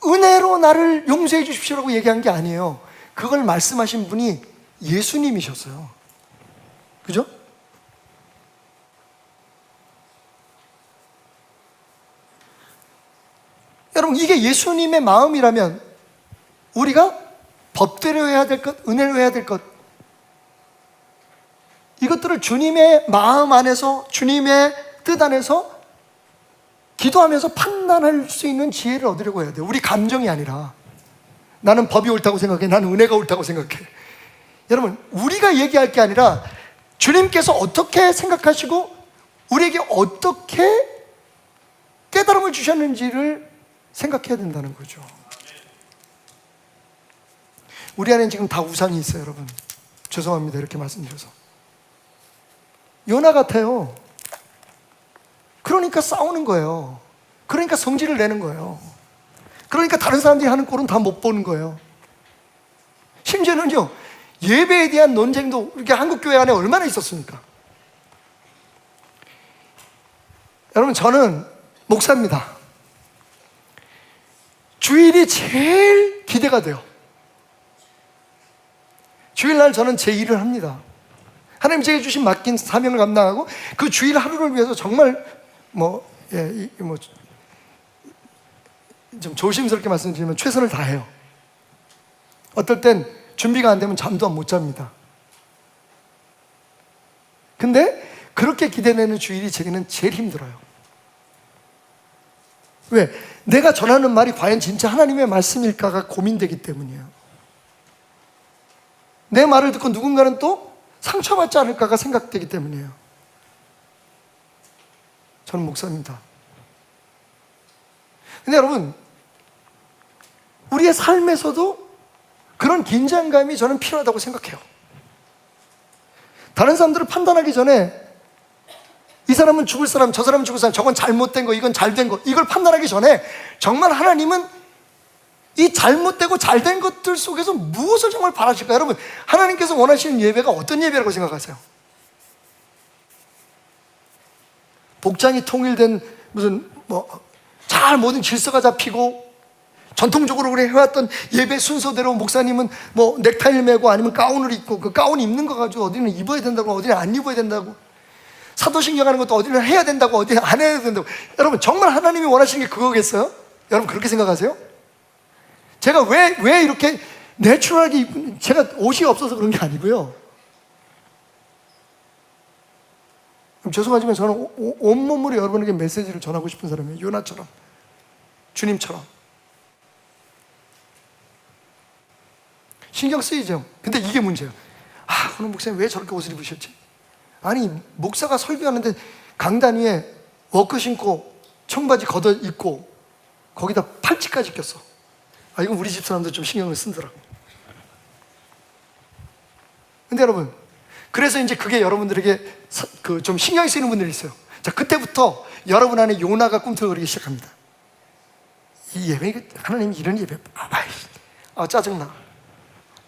은혜로 나를 용서해 주십시오라고 얘기한 게 아니에요. 그걸 말씀하신 분이 예수님이셨어요. 그죠? 여러분, 이게 예수님의 마음이라면 우리가 법대로 해야 될 것, 은혜로 해야 될 것, 이것들을 주님의 마음 안에서, 주님의 뜻 안에서 기도하면서 판단할 수 있는 지혜를 얻으려고 해야 돼요. 우리 감정이 아니라 나는 법이 옳다고 생각해, 나는 은혜가 옳다고 생각해. 여러분, 우리가 얘기할 게 아니라 주님께서 어떻게 생각하시고 우리에게 어떻게 깨달음을 주셨는지를 생각해야 된다는 거죠. 우리 안에는 지금 다 우상이 있어요, 여러분. 죄송합니다, 이렇게 말씀드려서. 요나 같아요. 그러니까 싸우는 거예요. 그러니까 성질을 내는 거예요. 그러니까 다른 사람들이 하는 꼴은 다 못 보는 거예요. 심지어는요, 예배에 대한 논쟁도 이렇게 한국교회 안에 얼마나 있었습니까? 여러분, 저는 목사입니다. 주일이 제일 기대가 돼요. 주일날 저는 제 일을 합니다. 하나님 제게 주신 맡긴 사명을 감당하고 그 주일 하루를 위해서 정말 좀 조심스럽게 말씀드리면 최선을 다해요. 어떨 땐 준비가 안 되면 잠도 못 잡니다. 근데 그렇게 기대되는 주일이 제게는 제일 힘들어요. 왜? 내가 전하는 말이 과연 진짜 하나님의 말씀일까가 고민되기 때문이에요. 내 말을 듣고 누군가는 또 상처받지 않을까가 생각되기 때문이에요. 저는 목사입니다. 근데 여러분, 우리의 삶에서도 그런 긴장감이 저는 필요하다고 생각해요. 다른 사람들을 판단하기 전에 이 사람은 죽을 사람, 저 사람은 죽을 사람, 저건 잘못된 거, 이건 잘된 거, 이걸 판단하기 전에 정말 하나님은 이 잘못되고 잘된 것들 속에서 무엇을 정말 바라실까요? 여러분, 하나님께서 원하시는 예배가 어떤 예배라고 생각하세요? 복장이 통일된 무슨 잘 모든 질서가 잡히고 전통적으로 그래 해왔던 예배 순서대로 목사님은 넥타이를 메고 아니면 가운을 입고 그 가운 입는 거 가지고 어디는 입어야 된다고 어디는 안 입어야 된다고, 사도신경 하는 것도 어디는 해야 된다고 어디는 안 해야 된다고. 여러분, 정말 하나님이 원하시는 게 그거겠어요? 여러분, 그렇게 생각하세요? 제가 왜 이렇게 내추럴하게 입은, 제가 옷이 없어서 그런 게 아니고요. 죄송하지만 저는 온몸으로 여러분에게 메시지를 전하고 싶은 사람이에요. 요나처럼, 주님처럼. 신경 쓰이죠? 근데 이게 문제예요. 오늘 목사님 왜 저렇게 옷을 입으셨지? 아니, 목사가 설교하는데 강단 위에 워크 신고 청바지 걷어 입고 거기다 팔찌까지 꼈어. 이건 우리 집 사람들 좀 신경을 쓰더라고. 근데 여러분, 그래서 이제 그게 여러분들에게 좀 신경이 쓰이는 분들이 있어요. 자, 그때부터 여러분 안에 요나가 꿈틀거리기 시작합니다. 이 예배, 하나님이 이런 예배, 짜증나.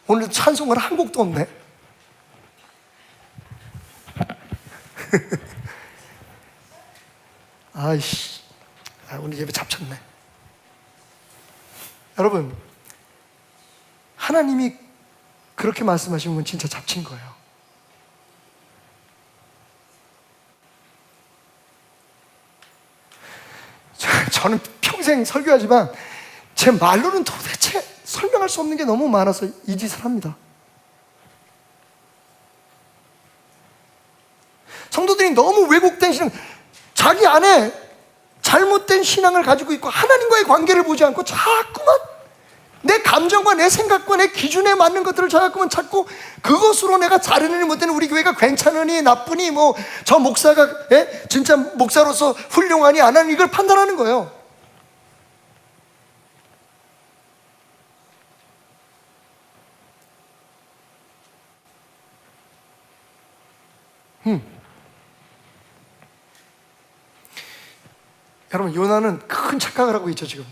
오늘 찬송을 한 곡도 없네. 오늘 예배 잡쳤네. 여러분, 하나님이 그렇게 말씀하시는 건 진짜 잡친 거예요. 저는 평생 설교하지만 제 말로는 도대체 설명할 수 없는 게 너무 많아서 이 짓을 합니다. 성도들이 너무 왜곡된 신앙, 자기 안에 잘못된 신앙을 가지고 있고 하나님과의 관계를 보지 않고 자꾸만 내 감정과 내 생각과 내 기준에 맞는 것들을 자꾸만 찾고 그것으로 내가 잘하느니 못하는, 우리 교회가 괜찮으니 나쁘니 저 목사가 진짜 목사로서 훌륭하니 안 하니, 이걸 판단하는 거예요. 여러분, 요나는 큰 착각을 하고 있죠. 지금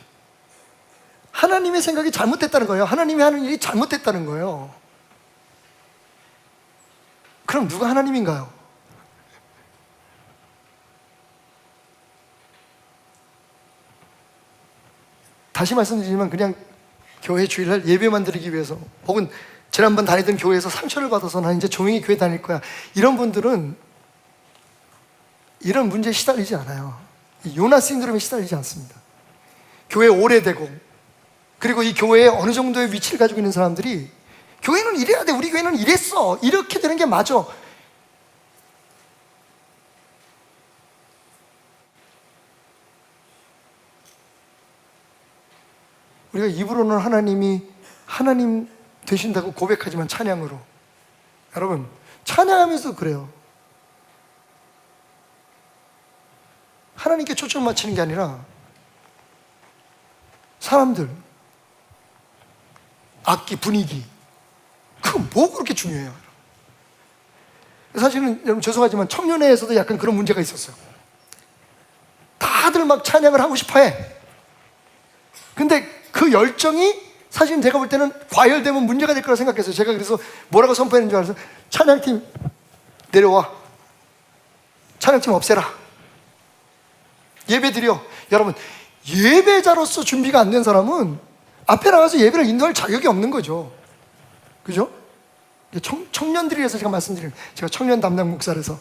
하나님의 생각이 잘못됐다는 거예요. 하나님이 하는 일이 잘못됐다는 거예요. 그럼 누가 하나님인가요? 다시 말씀드리지만 그냥 교회 주일날 예배만 드리기 위해서, 혹은 지난번 다니던 교회에서 상처를 받아서 나 이제 조용히 교회 다닐 거야, 이런 분들은 이런 문제에 시달리지 않아요. 요나 신드롬에 시달리지 않습니다. 교회에 오래되고, 그리고 이 교회에 어느 정도의 위치를 가지고 있는 사람들이 교회는 이래야 돼, 우리 교회는 이랬어, 이렇게 되는 게 맞아. 우리가 입으로는 하나님 되신다고 고백하지만 찬양으로, 여러분, 찬양하면서 그래요. 하나님께 초점을 맞추는 게 아니라 사람들, 악기, 분위기, 그건 뭐 그렇게 중요해요? 사실은 여러분 죄송하지만 청년회에서도 약간 그런 문제가 있었어요. 다들 막 찬양을 하고 싶어해. 근데 그 열정이 사실은 제가 볼 때는 과열되면 문제가 될 거라 생각했어요. 제가 그래서 뭐라고 선포했는 줄 알아서, 찬양팀 내려와, 찬양팀 없애라, 예배 드려. 여러분, 예배자로서 준비가 안 된 사람은 앞에 나가서 예배를 인도할 자격이 없는 거죠. 그죠? 청년들이 위해서 제가 말씀드리는, 제가 청년 담당 목사라서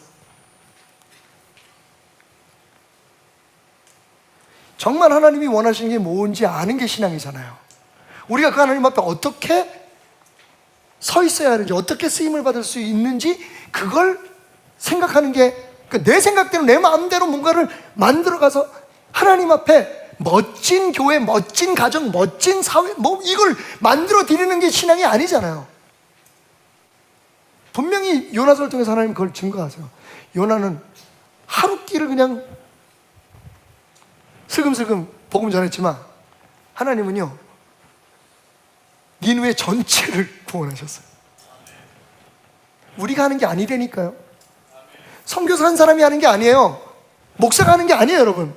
정말 하나님이 원하시는 게 뭔지 아는 게 신앙이잖아요. 우리가 그 하나님 앞에 어떻게 서 있어야 하는지, 어떻게 쓰임을 받을 수 있는지, 그걸 생각하는 게, 내 생각대로 내 마음대로 뭔가를 만들어가서 하나님 앞에 멋진 교회, 멋진 가정, 멋진 사회, 이걸 만들어 드리는 게 신앙이 아니잖아요. 분명히 요나서를 통해서 하나님 그걸 증거하세요. 요나는 하루 끼를 그냥 슬금슬금 복음 전했지만 하나님은요, 니느웨 전체를 구원하셨어요. 우리가 하는 게 아니라니까요. 선교사 한 사람이 하는 게 아니에요. 목사가 하는 게 아니에요, 여러분.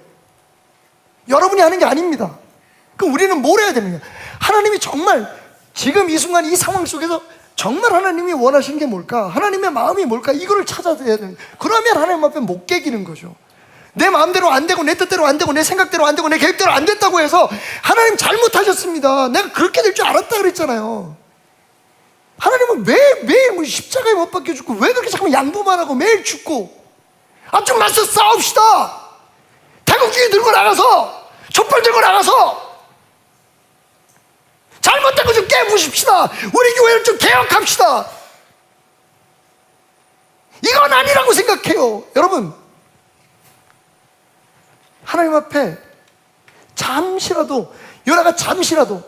여러분이 하는 게 아닙니다. 그럼 우리는 뭘 해야 되느냐? 하나님이 정말 지금 이 순간 이 상황 속에서 정말 하나님이 원하시는 게 뭘까? 하나님의 마음이 뭘까? 이거를 찾아야 되는. 그러면 하나님 앞에 못 깨기는 거죠. 내 마음대로 안 되고 내 뜻대로 안 되고 내 생각대로 안 되고 내 계획대로 안 됐다고 해서 하나님 잘못하셨습니다, 내가 그렇게 될 줄 알았다 그랬잖아요. 하나님은 왜 뭐 십자가에 못 박혀 죽고 왜 그렇게 자꾸 양보만 하고 매일 죽고, 좀 맞서 싸웁시다. 태극기 들고 나가서 촛불 들고 나가서 잘못된 거 좀 깨부십시다. 우리 교회를 좀 개혁합시다. 이건 아니라고 생각해요. 여러분, 하나님 앞에 잠시라도, 요나가 잠시라도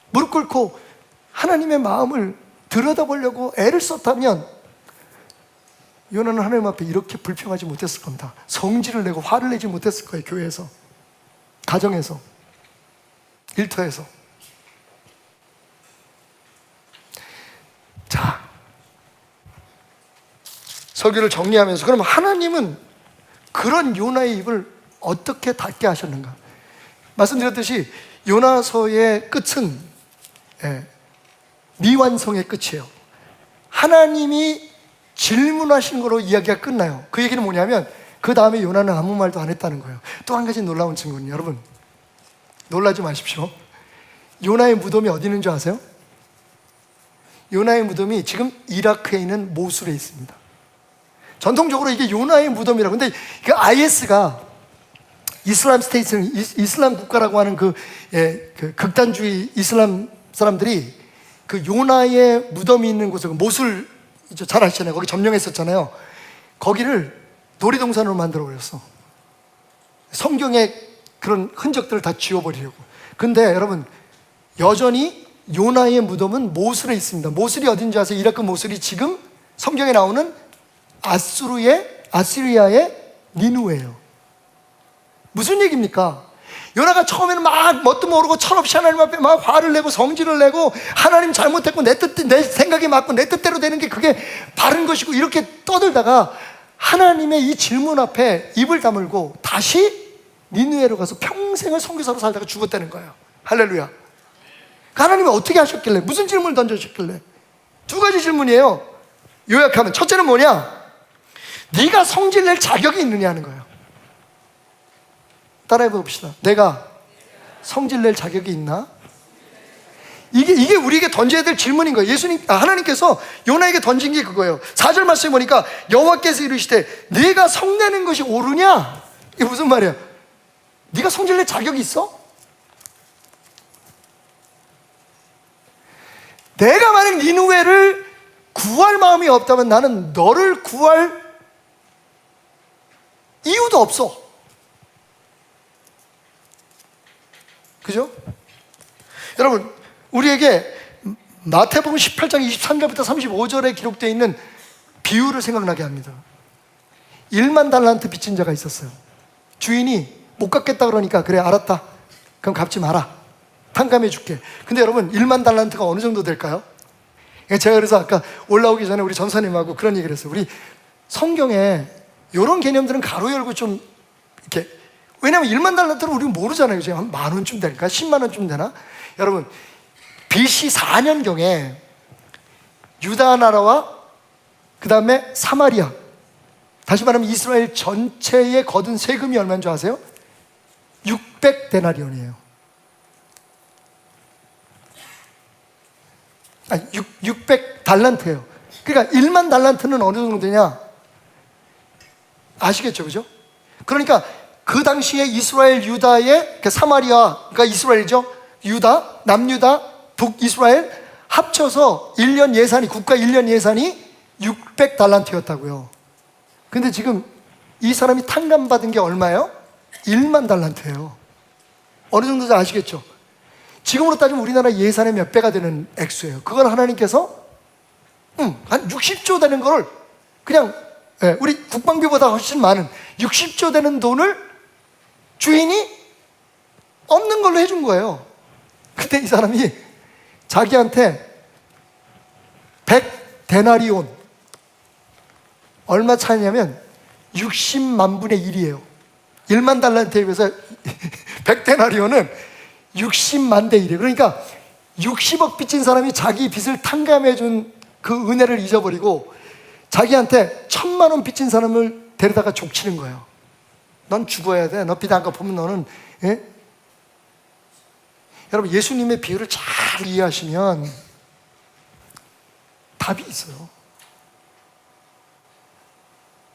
무릎 꿇고 하나님의 마음을 들여다보려고 애를 썼다면 요나는 하나님 앞에 이렇게 불평하지 못했을 겁니다. 성질을 내고 화를 내지 못했을 거예요. 교회에서, 가정에서, 일터에서. 자, 설교를 정리하면서, 그럼 하나님은 그런 요나의 입을 어떻게 닫게 하셨는가? 말씀드렸듯이 요나서의 끝은 미완성의 끝이에요. 하나님이 질문하신 거로 이야기가 끝나요. 그 얘기는 뭐냐면 그 다음에 요나는 아무 말도 안 했다는 거예요. 또 한 가지 놀라운 증거는, 여러분 놀라지 마십시오. 요나의 무덤이 어디 있는 줄 아세요? 요나의 무덤이 지금 이라크에 있는 모술에 있습니다. 전통적으로 이게 요나의 무덤이라고. 근데 그 IS가 이슬람 스테이트, 이슬람 국가라고 하는 그 극단주의 이슬람 사람들이 그 요나의 무덤이 있는 곳을, 모술 잘 아시잖아요. 거기 점령했었잖아요. 거기를 놀이동산으로 만들어 버렸어. 성경의 그런 흔적들을 다 지워버리려고. 근데 여러분, 여전히 요나의 무덤은 모술에 있습니다. 모술이 어딘지 아세요? 이라크 모술이 지금 성경에 나오는 아시리아의 니누에예요. 무슨 얘기입니까? 요나가 처음에는 막 뭣도 모르고 철없이 하나님 앞에 막 화를 내고 성질을 내고, 하나님 잘못했고 내 생각이 맞고 내 뜻대로 되는 게 그게 바른 것이고, 이렇게 떠들다가 하나님의 이 질문 앞에 입을 다물고 다시 니누에로 가서 평생을 선교사로 살다가 죽었다는 거예요. 할렐루야. 하나님이 어떻게 하셨길래, 무슨 질문을 던져주셨길래? 두 가지 질문이에요. 요약하면 첫째는 뭐냐? 네가 성질낼 자격이 있느냐 하는 거예요. 따라해 봅시다. 내가 성질낼 자격이 있나? 이게 우리에게 던져야 될 질문인 거예요. 하나님께서 요나에게 던진 게 그거예요. 4절 말씀에 보니까 여호와께서 이르시되 네가 성내는 것이 옳으냐? 이게 무슨 말이야? 네가 성질낼 자격이 있어? 내가 만약 니누웨를 구할 마음이 없다면 나는 너를 구할 이유도 없어. 그죠? 여러분, 우리에게 마태복음 18장 23절부터 35절에 기록되어 있는 비유를 생각나게 합니다. 1만 달란트 빚진 자가 있었어요. 주인이 못 갚겠다 그러니까, 그래 알았다, 그럼 갚지 마라, 탕감해 줄게. 근데 여러분, 1만 달란트가 어느 정도 될까요? 제가 그래서 아까 올라오기 전에 우리 전사님하고 그런 얘기를 했어요. 우리 성경에 이런 개념들은 가로 열고 좀 이렇게, 왜냐하면 1만 달란트를 우리는 모르잖아요. 그죠? 한 10,000원쯤 될까? 10만 원쯤 되나? 여러분, BC 4년경에 유다 나라와 그 다음에 사마리아, 다시 말하면 이스라엘 전체에 거둔 세금이 얼마인 줄 아세요? 600데나리온이에요. 600달란트예요. 그러니까 1만 달란트는 어느 정도 되냐? 아시겠죠? 그죠? 그러니까 그 당시에 이스라엘 유다의 사마리아가 이스라엘이죠. 유다, 남유다, 북이스라엘 합쳐서 1년 예산이, 국가 1년 예산이 600달란트였다고요. 근데 지금 이 사람이 탕감받은 게 얼마예요? 1만 달란트예요. 어느 정도인지 아시겠죠? 지금으로 따지면 우리나라 예산의 몇 배가 되는 액수예요. 그걸 하나님께서 한 60조 되는 거를 그냥, 우리 국방비보다 훨씬 많은 60조 되는 돈을 주인이 없는 걸로 해준 거예요. 근데 이 사람이 자기한테 100데나리온, 얼마 차이냐면 60만 분의 1이에요. 1만 달란트에 비해서 100데나리온은 60만 대 1이에요. 그러니까 60억 빚진 사람이 자기 빚을 탕감해 준 그 은혜를 잊어버리고 자기한테 1000만 원 빚진 사람을 데려다가 족치는 거예요. 넌 죽어야 돼. 너 빚 안 갚으면 너는, 예? 여러분, 예수님의 비유를 잘 이해하시면 답이 있어요.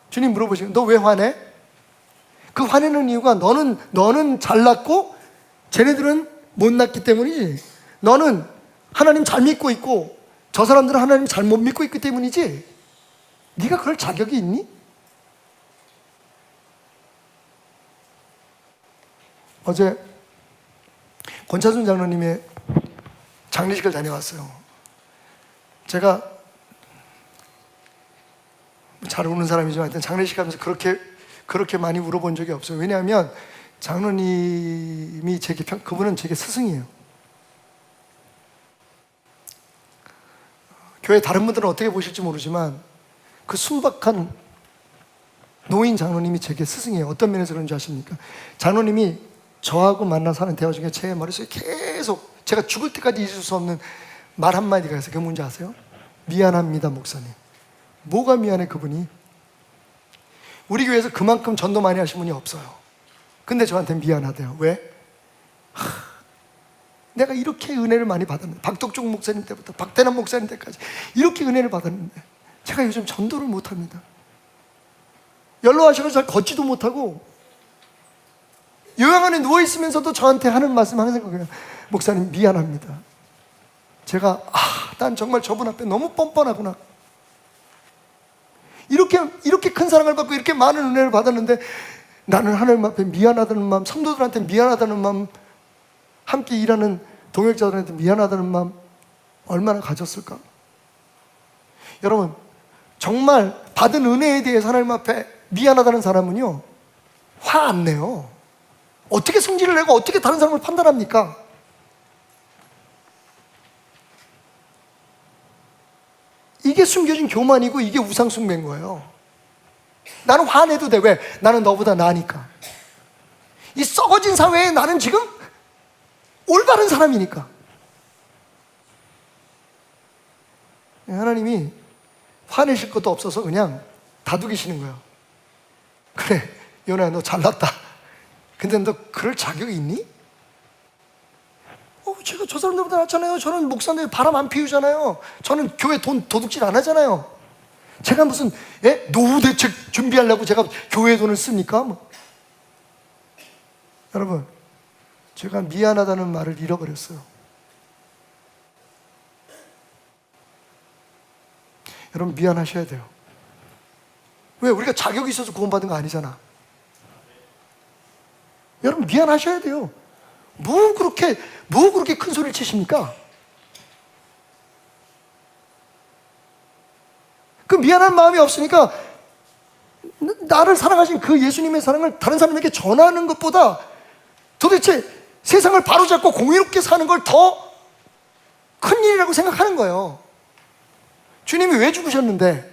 주님 물어보시면 너 왜 화내? 그 화내는 이유가 너는 잘났고 쟤네들은 못났기 때문이지. 너는 하나님 잘 믿고 있고 저 사람들은 하나님 잘못 믿고 있기 때문이지. 네가 그럴 자격이 있니? 어제 권차순 장로님의 장례식을 다녀왔어요. 제가 잘 우는 사람이지만 하여튼 장례식 하면서 그렇게 많이 울어본 적이 없어요. 왜냐하면 장로님이 그분은 제게 스승이에요. 교회 다른 분들은 어떻게 보실지 모르지만 그 순박한 노인 장로님이 제게 스승이에요. 어떤 면에서 그런지 아십니까? 장로님이 저하고 만나서 하는 대화 중에 제 머릿속에 계속 제가 죽을 때까지 잊을 수 없는 말 한마디가 있어요. 그게 뭔지 아세요? 미안합니다, 목사님. 뭐가 미안해, 그분이? 우리 교회에서 그만큼 전도 많이 하신 분이 없어요. 근데 저한테 미안하대요. 왜? 내가 이렇게 은혜를 많이 받았는데, 박덕종 목사님 때부터 박대남 목사님 때까지 이렇게 은혜를 받았는데 제가 요즘 전도를 못합니다. 연로하셔서 잘 걷지도 못하고 요양원에 누워있으면서도 저한테 하는 말씀 항상 그래요. 목사님 미안합니다. 제가 난 정말 저분 앞에 너무 뻔뻔하구나. 이렇게 큰 사랑을 받고 이렇게 많은 은혜를 받았는데 나는 하나님 앞에 미안하다는 마음, 성도들한테 미안하다는 마음, 함께 일하는 동역자들한테 미안하다는 마음 얼마나 가졌을까? 여러분, 정말 받은 은혜에 대해서 하나님 앞에 미안하다는 사람은요, 화 안 내요. 어떻게 성질을 내고 어떻게 다른 사람을 판단합니까? 이게 숨겨진 교만이고 이게 우상숭배인 거예요. 나는 화내도 돼. 왜? 나는 너보다 나으니까. 이 썩어진 사회에 나는 지금 올바른 사람이니까. 하나님이 화내실 것도 없어서 그냥 다독이시는 거예요. 그래, 연아야, 너 잘났다. 근데 너 그럴 자격이 있니? 제가 저 사람들보다 낫잖아요. 저는 목사인데 바람 안 피우잖아요. 저는 교회 돈 도둑질 안 하잖아요. 제가 무슨 노후 대책 준비하려고 제가 교회 돈을 씁니까? 여러분, 제가 미안하다는 말을 잃어버렸어요. 여러분, 미안하셔야 돼요. 왜? 우리가 자격이 있어서 구원받은 거 아니잖아. 여러분, 미안하셔야 돼요. 뭐 그렇게 큰 소리를 치십니까? 그 미안한 마음이 없으니까 나를 사랑하신 그 예수님의 사랑을 다른 사람에게 전하는 것보다 도대체 세상을 바로잡고 공의롭게 사는 걸 더 큰 일이라고 생각하는 거예요. 주님이 왜 죽으셨는데?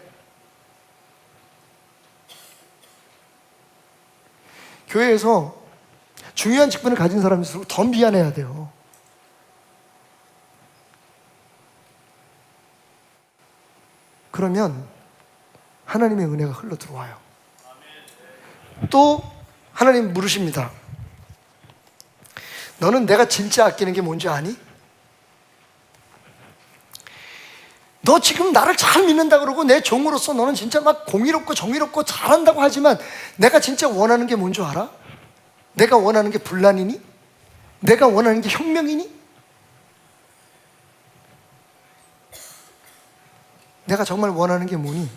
교회에서 중요한 직분을 가진 사람일수록 더 미안해야 돼요. 그러면 하나님의 은혜가 흘러 들어와요. 또 하나님 물으십니다. 너는 내가 진짜 아끼는 게 뭔지 아니? 너 지금 나를 잘 믿는다 그러고 내 종으로서 너는 진짜 막 공의롭고 정의롭고 잘한다고 하지만 내가 진짜 원하는 게 뭔지 알아? 내가 원하는 게 분란이니? 내가 원하는 게 혁명이니? 내가 정말 원하는 게 뭐니?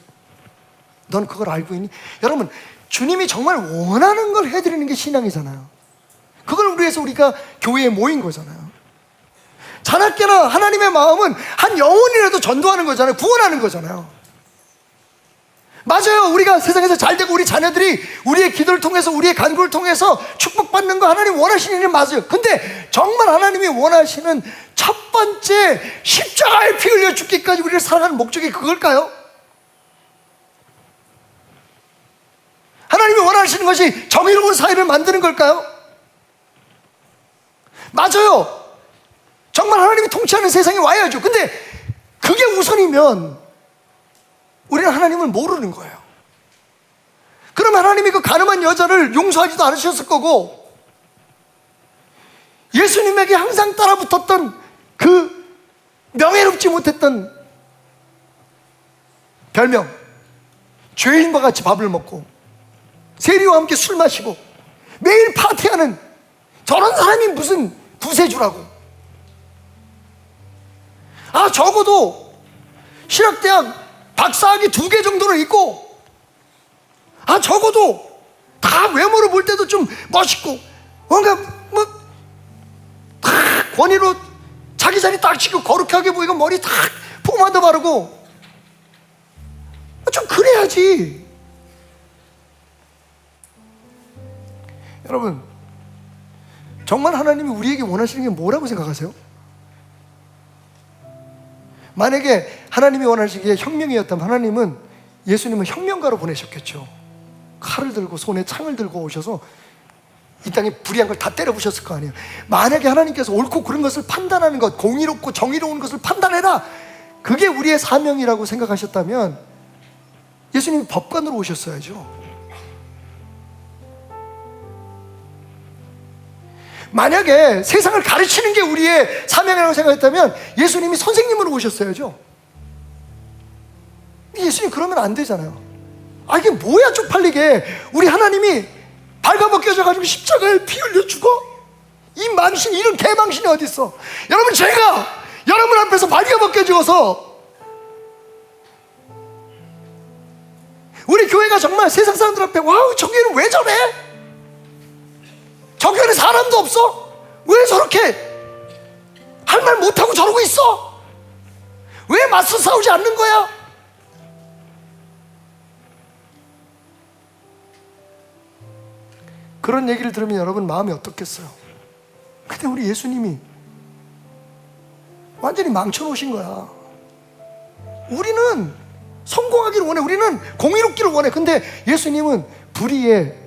넌 그걸 알고 있니? 여러분, 주님이 정말 원하는 걸 해드리는 게 신앙이잖아요. 그걸 위해서 우리가 교회에 모인 거잖아요. 자나깨나 하나님의 마음은 한 영혼이라도 전도하는 거잖아요. 구원하는 거잖아요. 맞아요. 우리가 세상에서 잘되고 우리 자녀들이 우리의 기도를 통해서 우리의 간구를 통해서 축복받는 거 하나님 원하시는 일 맞아요. 근데 정말 하나님이 원하시는 첫 번째 십자가에 피 흘려 죽기까지 우리를 사랑하는 목적이 그걸까요? 하나님이 원하시는 것이 정의로운 사회를 만드는 걸까요? 맞아요. 정말 하나님이 통치하는 세상에 와야죠. 근데 그게 우선이면 우리는 하나님을 모르는 거예요. 그럼 하나님이 그 가늠한 여자를 용서하지도 않으셨을 거고, 예수님에게 항상 따라붙었던 그 명예롭지 못했던 별명, 죄인과 같이 밥을 먹고 세리와 함께 술 마시고 매일 파티하는 저런 사람이 무슨 구세주라고. 적어도 신학대학 박사학위 2개 정도는 있고, 적어도 다 외모로 볼 때도 좀 멋있고, 뭔가 권위로 자기 자리 딱 치고 거룩하게 보이고 머리 딱 포마드 바르고 좀 그래야지. 여러분, 정말 하나님이 우리에게 원하시는 게 뭐라고 생각하세요? 만약에 하나님이 원하시는 게 혁명이었다면 하나님은 예수님은 혁명가로 보내셨겠죠. 칼을 들고 손에 창을 들고 오셔서 이 땅에 불의한 걸 다 때려 부셨을 거 아니에요. 만약에 하나님께서 옳고 그른 것을 판단하는 것, 공의롭고 정의로운 것을 판단해라, 그게 우리의 사명이라고 생각하셨다면 예수님이 법관으로 오셨어야죠. 만약에 세상을 가르치는 게 우리의 사명이라고 생각했다면 예수님이 선생님으로 오셨어야죠. 예수님 그러면 안 되잖아요. 이게 뭐야 쪽팔리게. 우리 하나님이 발가벗겨져가지고 십자가에 피 흘려 죽어? 이 망신, 이런 개망신이 어딨어. 여러분, 제가 여러분 앞에서 발가벗겨져서 우리 교회가 정말 세상 사람들 앞에 와우, 저 교회는 왜 저래? 저 교회는 사람도 없어? 왜 저렇게 할 말 못하고 저러고 있어? 왜 맞서 싸우지 않는 거야? 그런 얘기를 들으면 여러분 마음이 어떻겠어요? 근데 우리 예수님이 완전히 망쳐놓으신 거야. 우리는 성공하기를 원해. 우리는 공의롭기를 원해. 근데 예수님은 불의에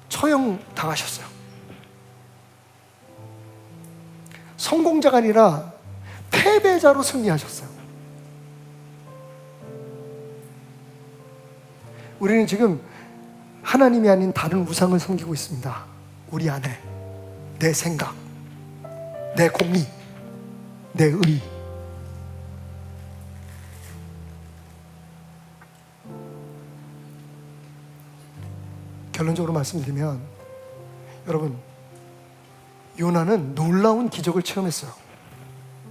처형당하셨어요. 성공자가 아니라 패배자로 승리하셨어요. 우리는 지금 하나님이 아닌 다른 우상을 섬기고 있습니다. 우리 안에 내 생각, 내 공의, 내 의. 결론적으로 말씀드리면, 여러분, 요나는 놀라운 기적을 체험했어요.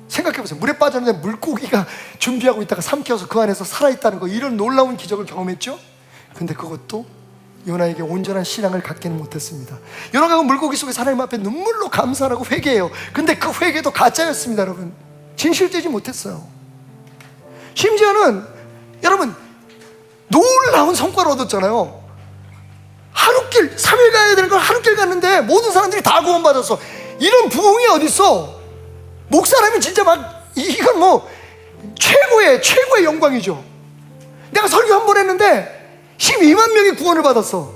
생각해보세요. 물에 빠졌는데 물고기가 준비하고 있다가 삼켜서 그 안에서 살아있다는 거, 이런 놀라운 기적을 경험했죠. 근데 그것도 요나에게 온전한 신앙을 갖기는 못했습니다. 요나가 물고기 속에 하나님 앞에 눈물로 감사하고 회개해요. 근데 그 회개도 가짜였습니다. 여러분, 진실되지 못했어요. 심지어는 여러분, 놀라운 성과를 얻었잖아요. 하룻길, 3일 가야 되는 걸 하룻길 갔는데 모든 사람들이 다 구원받았어. 이런 부흥이 어딨어? 목사라면 진짜 막 이건 뭐 최고의 영광이죠. 내가 설교 한 번 했는데 12만 명이 구원을 받았어.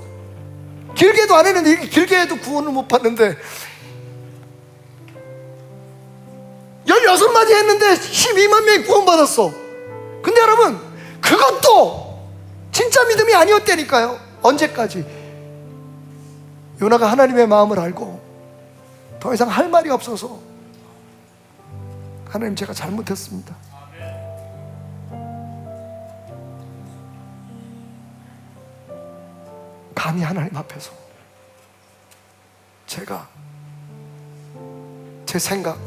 길게도 안 했는데, 이렇게 길게 해도 구원을 못 받는데 16마디 했는데 12만 명이 구원받았어. 근데 여러분, 그것도 진짜 믿음이 아니었다니까요. 언제까지? 요나가 하나님의 마음을 알고 더 이상 할 말이 없어서, 하나님, 제가 잘못했습니다. 감히 하나님 앞에서 제가 제 생각,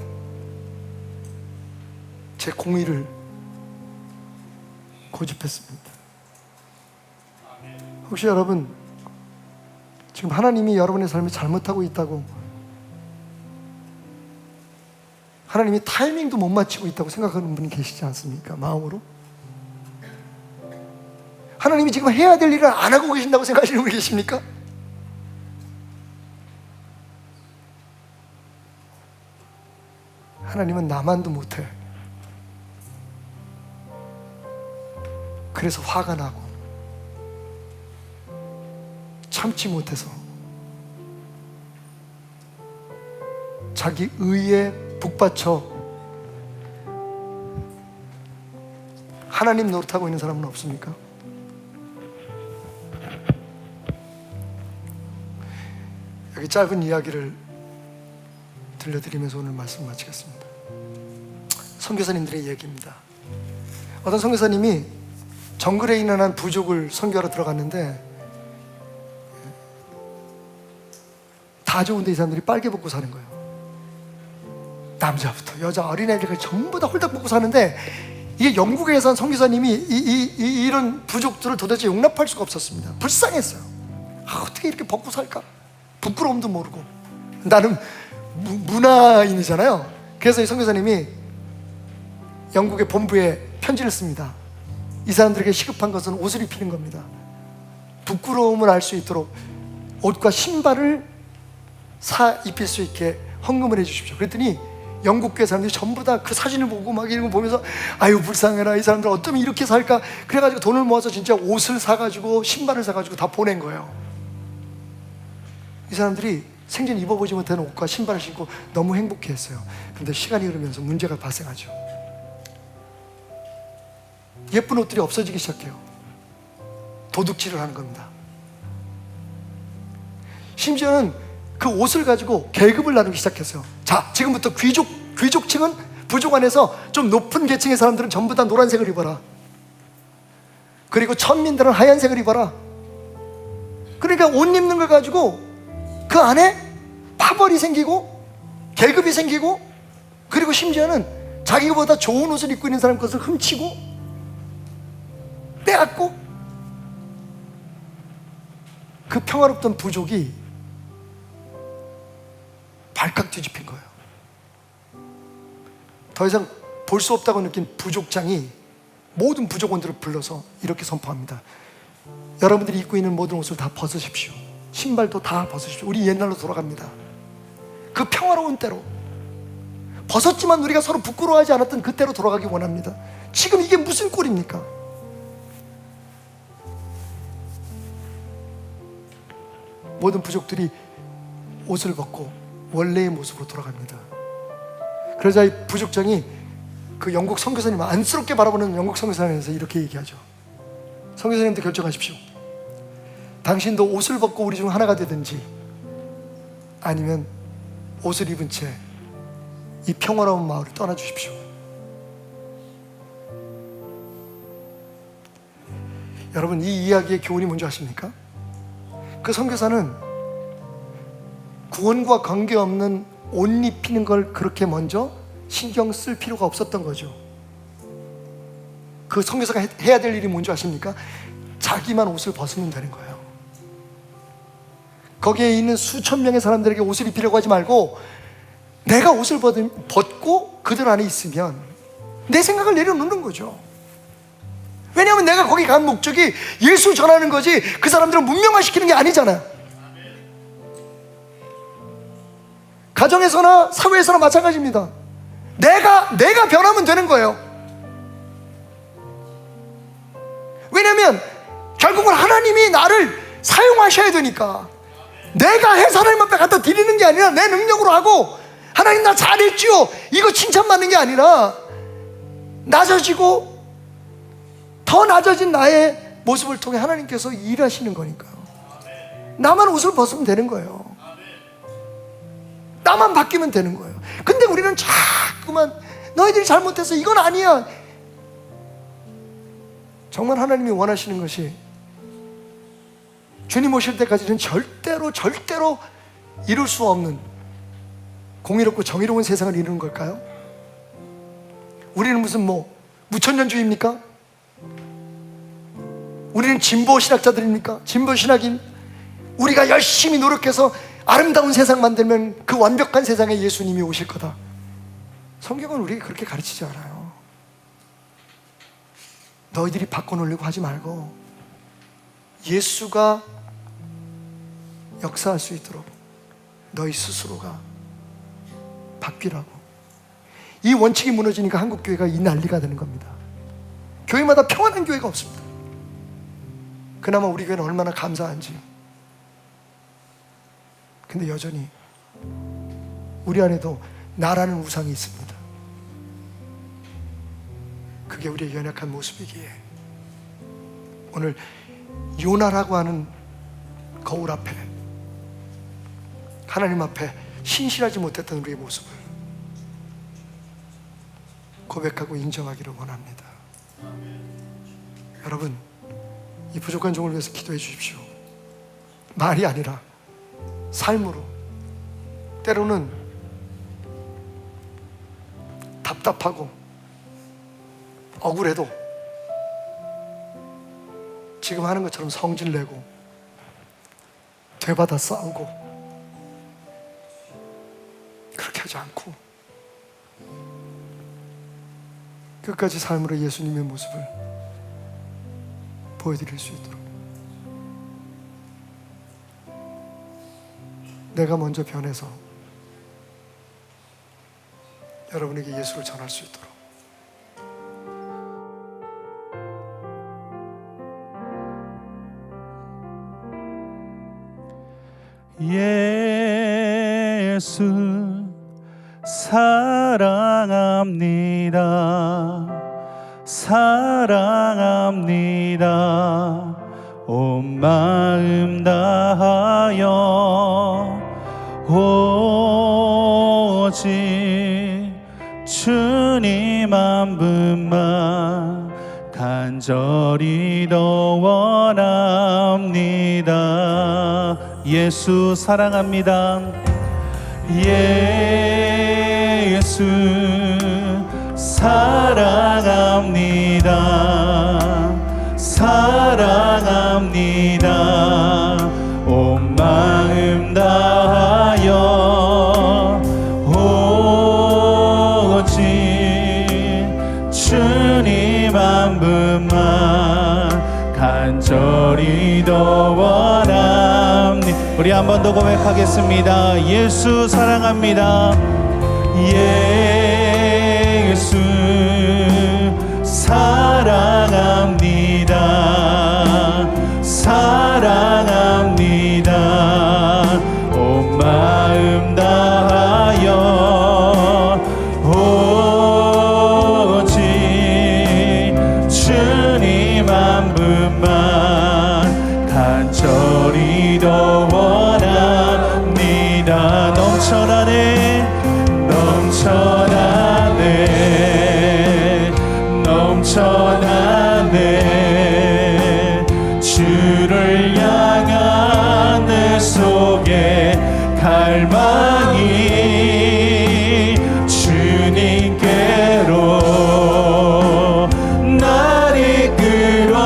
제 공의를 고집했습니다. 혹시 여러분 지금 하나님이 여러분의 삶에 잘못하고 있다고, 하나님이 타이밍도 못 맞추고 있다고 생각하는 분이 계시지 않습니까? 마음으로 하나님이 지금 해야 될 일을 안 하고 계신다고 생각하시는 분이 계십니까? 하나님은 나만도 못해. 그래서 화가 나고 참지 못해서 자기 의에 북받쳐 하나님 노릇하고 있는 사람은 없습니까? 여기 짧은 이야기를 들려드리면서 오늘 말씀 마치겠습니다. 선교사님들의 얘기입니다. 어떤 선교사님이 정글에 있는 한 부족을 선교하러 들어갔는데 다 좋은데 이 사람들이 빨개 벗고 사는 거예요. 남자부터 여자, 어린애들까지 전부 다 홀딱 벗고 사는데 이게 영국에서 한 선교사님이 이런 부족들을 도대체 용납할 수가 없었습니다. 불쌍했어요. 어떻게 이렇게 벗고 살까? 부끄러움도 모르고. 나는 문화인이잖아요. 그래서 이 선교사님이 영국의 본부에 편지를 씁니다. 이 사람들에게 시급한 것은 옷을 입히는 겁니다. 부끄러움을 알 수 있도록 옷과 신발을 사 입힐 수 있게 헌금을 해주십시오. 그랬더니 영국계 사람들이 전부 다 그 사진을 보고 막 이런 거 보면서 아유 불쌍해라, 이 사람들 어쩌면 이렇게 살까. 그래가지고 돈을 모아서 진짜 옷을 사가지고 신발을 사가지고 다 보낸 거예요. 이 사람들이 생전 입어보지 못한 옷과 신발을 신고 너무 행복해했어요. 그런데 시간이 흐르면서 문제가 발생하죠. 예쁜 옷들이 없어지기 시작해요. 도둑질을 하는 겁니다. 심지어는 그 옷을 가지고 계급을 나누기 시작했어요. 자, 지금부터 귀족층은 부족 안에서 좀 높은 계층의 사람들은 전부 다 노란색을 입어라. 그리고 천민들은 하얀색을 입어라. 그러니까 옷 입는 걸 가지고 그 안에 파벌이 생기고 계급이 생기고, 그리고 심지어는 자기보다 좋은 옷을 입고 있는 사람 것을 훔치고 빼앗고, 그 평화롭던 부족이 발칵 뒤집힌 거예요. 더 이상 볼 수 없다고 느낀 부족장이 모든 부족원들을 불러서 이렇게 선포합니다. 여러분들이 입고 있는 모든 옷을 다 벗으십시오. 신발도 다 벗으십시오. 우리 옛날로 돌아갑니다. 그 평화로운 때로, 벗었지만 우리가 서로 부끄러워하지 않았던 그때로 돌아가기 원합니다. 지금 이게 무슨 꼴입니까? 모든 부족들이 옷을 벗고 원래의 모습으로 돌아갑니다. 그러자 이 부족장이 그 영국 선교사님 안쓰럽게 바라보는 영국 선교사님에서 이렇게 얘기하죠. 선교사님도 결정하십시오. 당신도 옷을 벗고 우리 중 하나가 되든지, 아니면 옷을 입은 채 이 평화로운 마을을 떠나주십시오. 여러분, 이 이야기의 교훈이 뭔지 아십니까? 그 선교사는 구원과 관계없는 옷 입히는 걸 그렇게 먼저 신경 쓸 필요가 없었던 거죠. 그 선교사가 해야 될 일이 뭔지 아십니까? 자기만 옷을 벗으면 되는 거예요. 거기에 있는 수천 명의 사람들에게 옷을 입히려고 하지 말고, 내가 옷을 벗고 그들 안에 있으면 내 생각을 내려놓는 거죠. 왜냐하면 내가 거기 간 목적이 예수 전하는 거지 그 사람들을 문명화시키는 게 아니잖아요. 가정에서나 사회에서나 마찬가지입니다. 내가 변하면 되는 거예요. 왜냐하면 결국은 하나님이 나를 사용하셔야 되니까. 내가 해서 하나님 앞에 갖다 드리는 게 아니라 내 능력으로 하고, 하나님 나 잘했지요 이거 칭찬받는 게 아니라 낮아지고 더 낮아진 나의 모습을 통해 하나님께서 일하시는 거니까요. 나만 옷을 벗으면 되는 거예요. 나만 바뀌면 되는 거예요. 근데 우리는 자꾸만 너희들이 잘못해서 이건 아니야. 정말 하나님이 원하시는 것이 주님 오실 때까지는 절대로 이룰 수 없는 공의롭고 정의로운 세상을 이루는 걸까요? 우리는 무슨 무천년주의입니까? 우리는 진보 신학자들입니까? 진보 신학인 우리가 열심히 노력해서 아름다운 세상 만들면 그 완벽한 세상에 예수님이 오실 거다. 성경은 우리에게 그렇게 가르치지 않아요. 너희들이 바꿔놓으려고 하지 말고 예수가 역사할 수 있도록 너희 스스로가 바뀌라고. 이 원칙이 무너지니까 한국 교회가 이 난리가 되는 겁니다. 교회마다 평안한 교회가 없습니다. 그나마 우리 교회는 얼마나 감사한지 근데 여전히 우리 안에도 나라는 우상이 있습니다. 그게 우리의 연약한 모습이기에 오늘 요나라고 하는 거울 앞에, 하나님 앞에 신실하지 못했던 우리의 모습을 고백하고 인정하기를 원합니다. 여러분, 이 부족한 종을 위해서 기도해 주십시오. 말이 아니라 삶으로. 때로는 답답하고 억울해도 지금 하는 것처럼 성질 내고 되받아 싸우고 그렇게 하지 않고 끝까지 삶으로 예수님의 모습을 보여드릴 수 있도록, 내가 먼저 변해서 여러분에게 예수를 전할 수 있도록. 예수 사랑합니다. 사랑합니다. 온 마음 다하여 오직 주님 한 분만 간절히 더 원합니다. 예수 사랑합니다. 예수 사랑합니다. 사랑합니다. 온 마음 다하여 오직 주님 한 분만 간절히 더 원합니다. 우리 한 번 더 고백하겠습니다. 예수 사랑합니다. 예수 사랑합니다. 사랑합니다. 온 마음 다하여 오직 주님 한 분만 간절히 더 원합니다. 넘쳐나네 넘쳐나네 넘쳐나네 주를 향한 내 속에 갈망이 주님께로 날 이끌어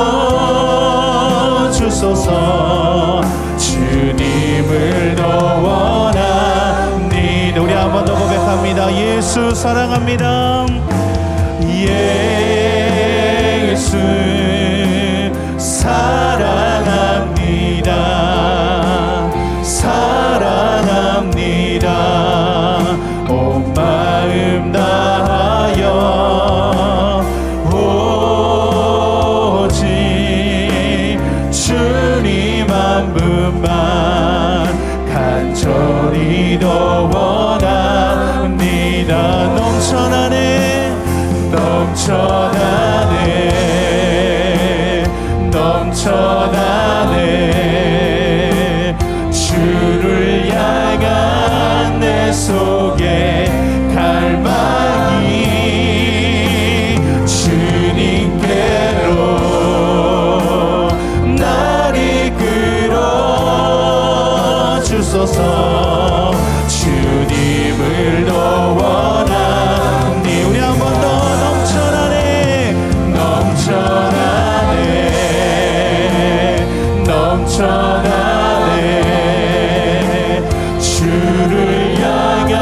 주소서. 주님을 더 원합니다. 우리 한 번 더 고백합니다. 예수 사랑합니다. 예수 사랑합니다. 사랑합니다. 온 마음 다하여 오직 주님 한 분만 간절히 더 원합니다. 넘쳐나네 넘쳐나네 넘쳐나네 주를 향한 내 속에 갈망이 주님께로 날 이끌어 주소서. 주님을 더 원하니 우리 한 번 더 넘쳐나네 넘쳐나네 넘쳐나네 주를 향한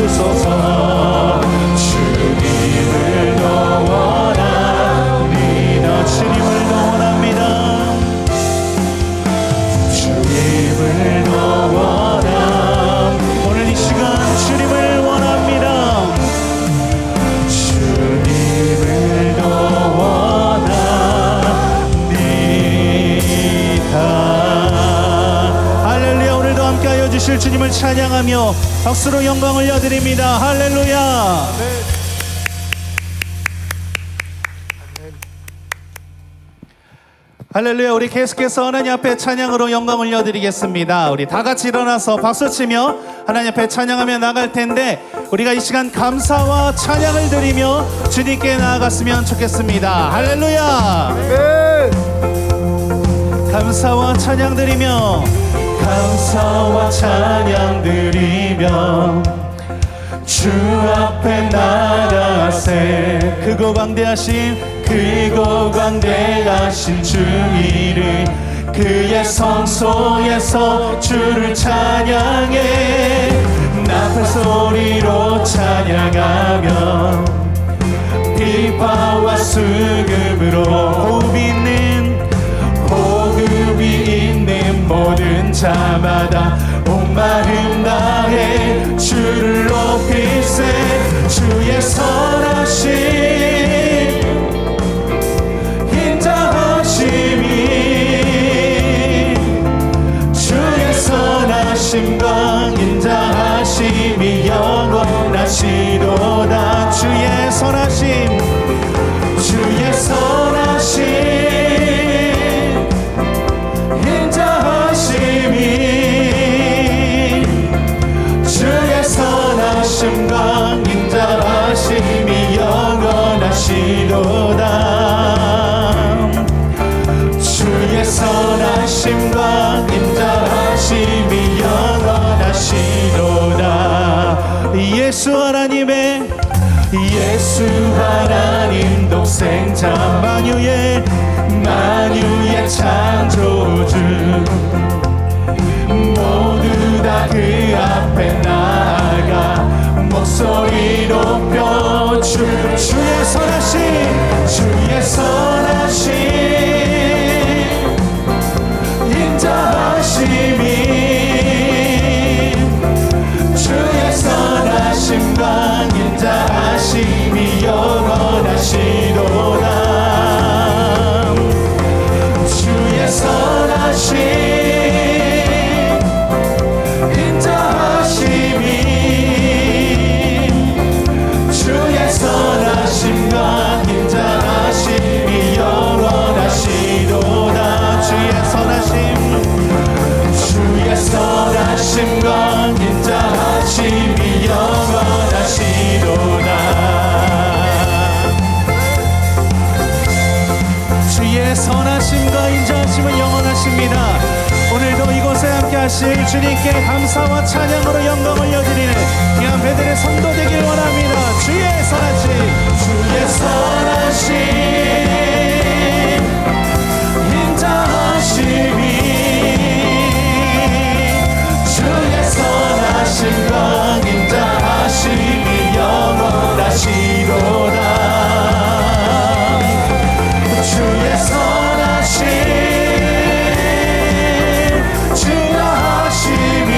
주소서. 주님을 더 원합니다. 주님을 더 원합니다. 주님을 더 원합니다. 오늘 이 시간 주님을 원합니다. 주님을 더 원합니다. 할렐루야. 오늘도 함께하여 주실 주님을 찬양하며 박수로 영광을 올려드립니다. 할렐루야. 할렐루야. 우리 계속해서 하나님 앞에 찬양으로 영광을 올려드리겠습니다. 우리 다 같이 일어나서 박수치며 하나님 앞에 찬양하며 나갈 텐데, 우리가 이 시간 감사와 찬양을 드리며 주님께 나아갔으면 좋겠습니다. 할렐루야. 감사와 찬양 드리며, 감사와 찬양 드리며 주 앞에 나가세. 크고 광대하신 주 이름, 그의 성소에서 주를 찬양해. 나팔 소리로 찬양하며 비파와 수금으로 호흡이 있는 모든 자마다 온 마음 다해 주를 높이세. 주의 선하심 인자하심이, 주의 선하심과 인자하심이 영원하시도다. 주의 선하심, 주의 선하심 인자하심이, 주의 선하심과 인자하심이 영원하시도다. 주의 선하심과 인자하심이 영원하시도다. 예수 하나님 독생자 만유의 창조주, 모두 다 그 앞에 나아가 목소리 높여 주의 선하심 인자하심이, 주의 선하심과 인자하심이 영원하시도다. 주의 선하심 인자하심이, 주의 선하심과 인자하심이 영원하시도다. 주의 선하심과 인자하심이 영원하시도다. 주의 선하심과 인자하심은 영원하십니다. 오늘도 이곳에 함께 하실 주님께 감사와 찬양으로 영광을 올려드리는 귀한 배들의 성도 되길 원합니다. 주의 선하심 인자하심이, 주의 선하심과 인자하심이 영원하시도다. 주의 선하심 인자하심이,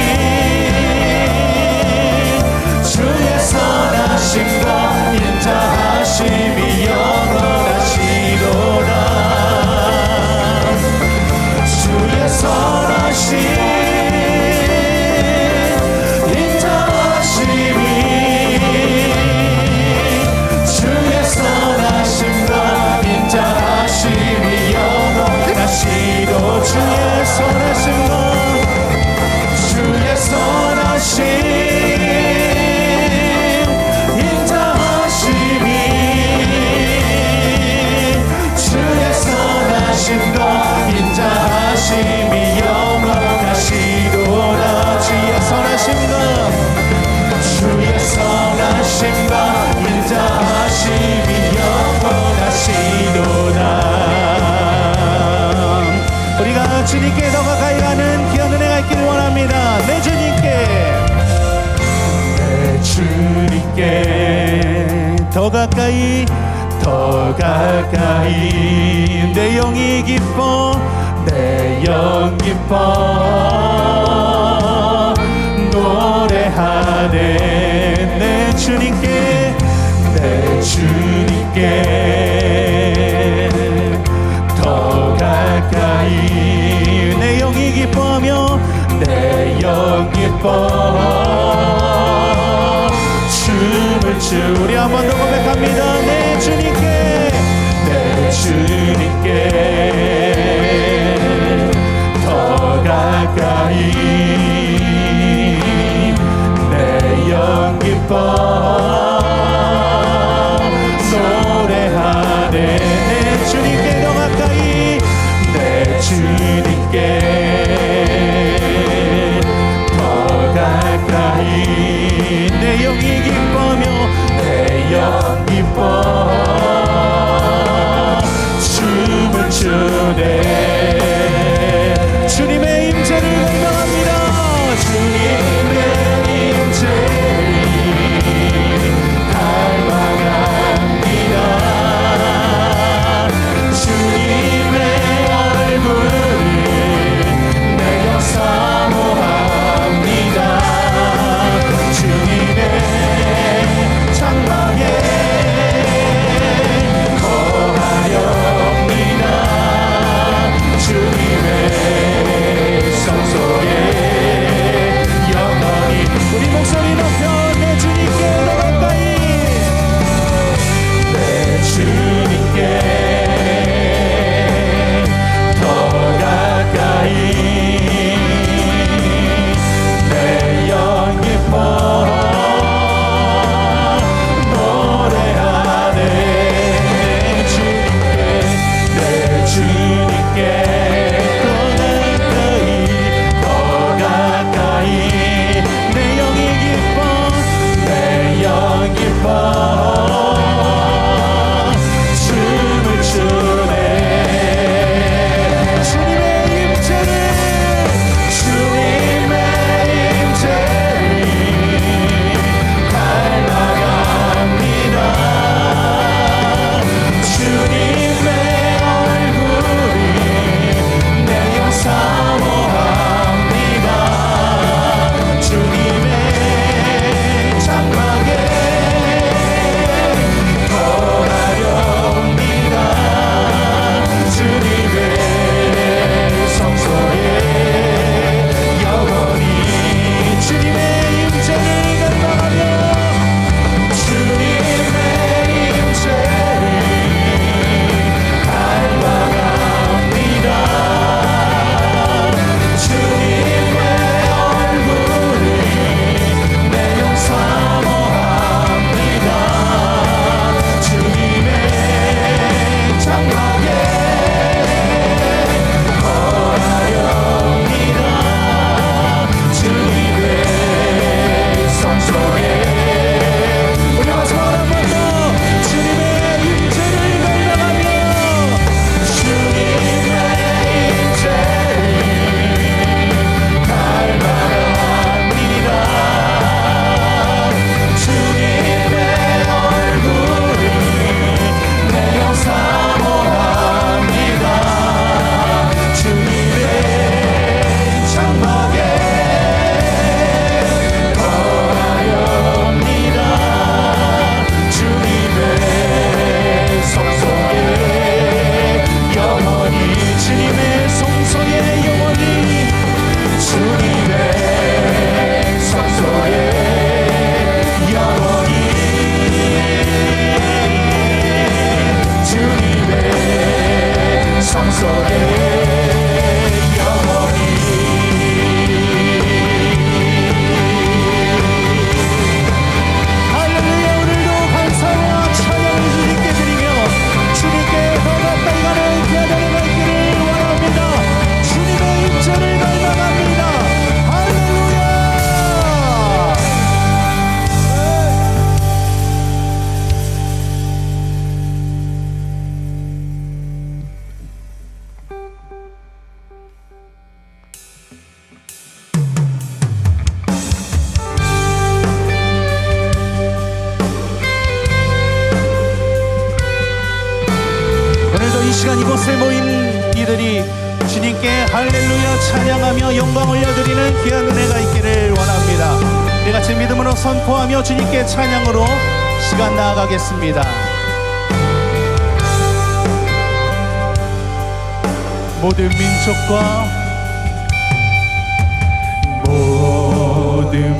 더 가까이 더 가까이 내 영이 기뻐 내 영 기뻐 노래하네 내 주님께 더 가까이 내 영이 기뻐하며 내 영 기뻐 춤을 추 우리 한 번 더 고백합니다 내 주님께 더 가까이 내 영 기뻐 노래하네 내 주님께 더 가까이 내 주님께 더 가까이 내 영이 기뻐하며 내 영 기뻐 춤을 추네 주님의 임재를 갈망합니다 주님의 임재를 갈망합니다 주님의 얼굴을 내가 사모합니다 주님의 장막에 이 시간 이곳에 모인 이들이 주님께 할렐루야 찬양하며 영광 올려드리는 귀한 은혜가 있기를 원합니다. 우리 같이 믿음으로 선포하며 주님께 찬양으로 시간 나아가겠습니다. 모든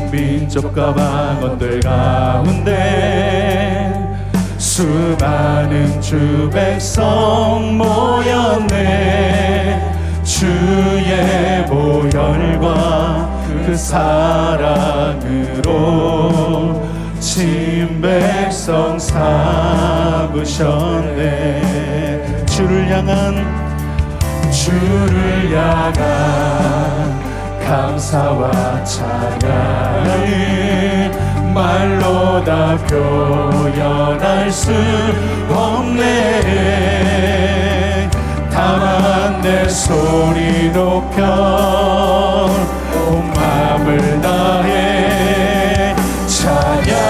민족과 방언들 가운데 수많은 주 백성 모였네. 주의 보혈과 그 사랑으로 진 백성 삼으셨네. 주를 향한 감사와 찬양을 말로 다 표현할 수 없네. 다만 내 소리 높여 온 마음을 다해 찬양하리라.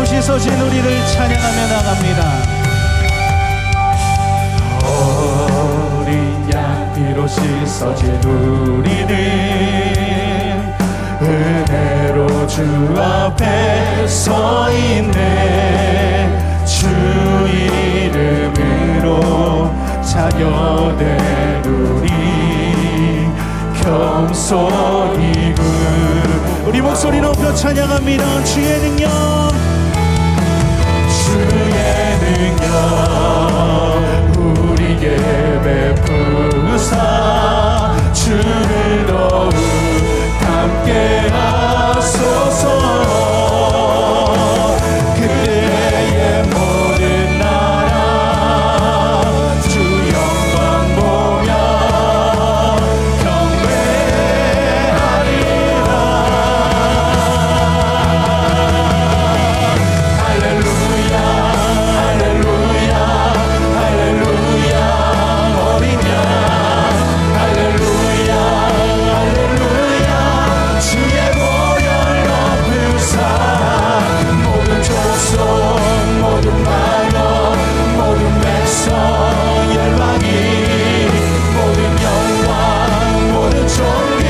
씻어진 우리를 찬양하며 나갑니다. 어린 양 피로 씻어진 우리는 은혜로 주 앞에 서 있네. 주 이름으로 자녀된 우리 겸손히 우리 목소리 높여 찬양합니다. 주의 능력, 주의 능력 우리에게 베푸사 주를 더욱 함께 하소서. 그때의 모든 나라 주 영광 보며 경배하리라. 할렐루야 할렐루야 할렐루야 어린 양 할렐루야 할렐루야 주의 보혈 높으사 모든 족속 모든 만원 모든 백성 열방이 모든 영광 모든 존귀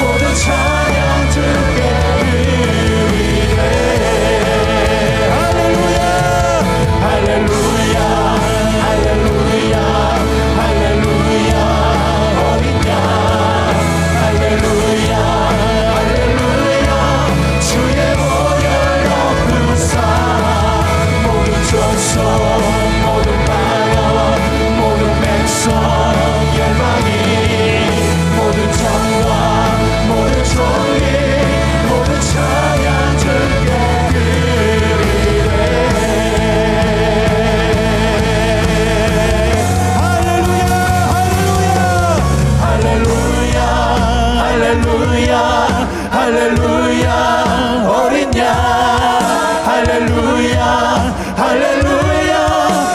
모든 찬양 주께 드리네. 할렐루야 할렐루야 할렐루야 어린 양 할렐루야 할렐루야 주의 보혈 높으사 모든 족속 모든 만원 모든 백성 열방이 모든 정과 모든 존귀 모든 찬양 주께 드리네. 할렐루야 할렐루야 할렐루야 할렐루야 어린 양 할렐루야 할렐루야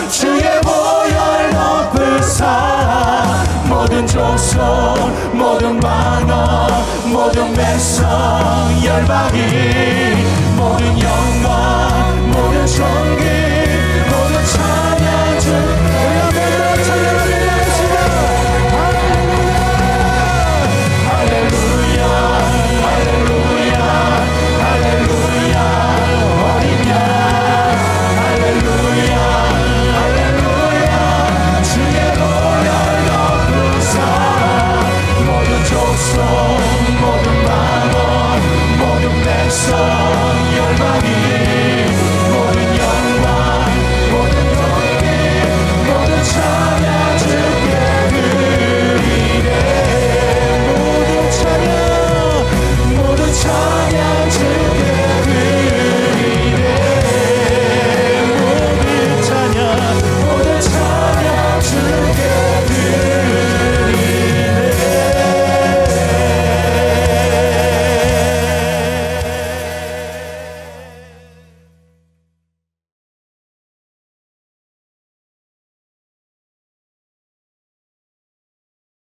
주의 보혈 높으사 모든 족속 모든 만원 모든 백성 열방이 모든 영광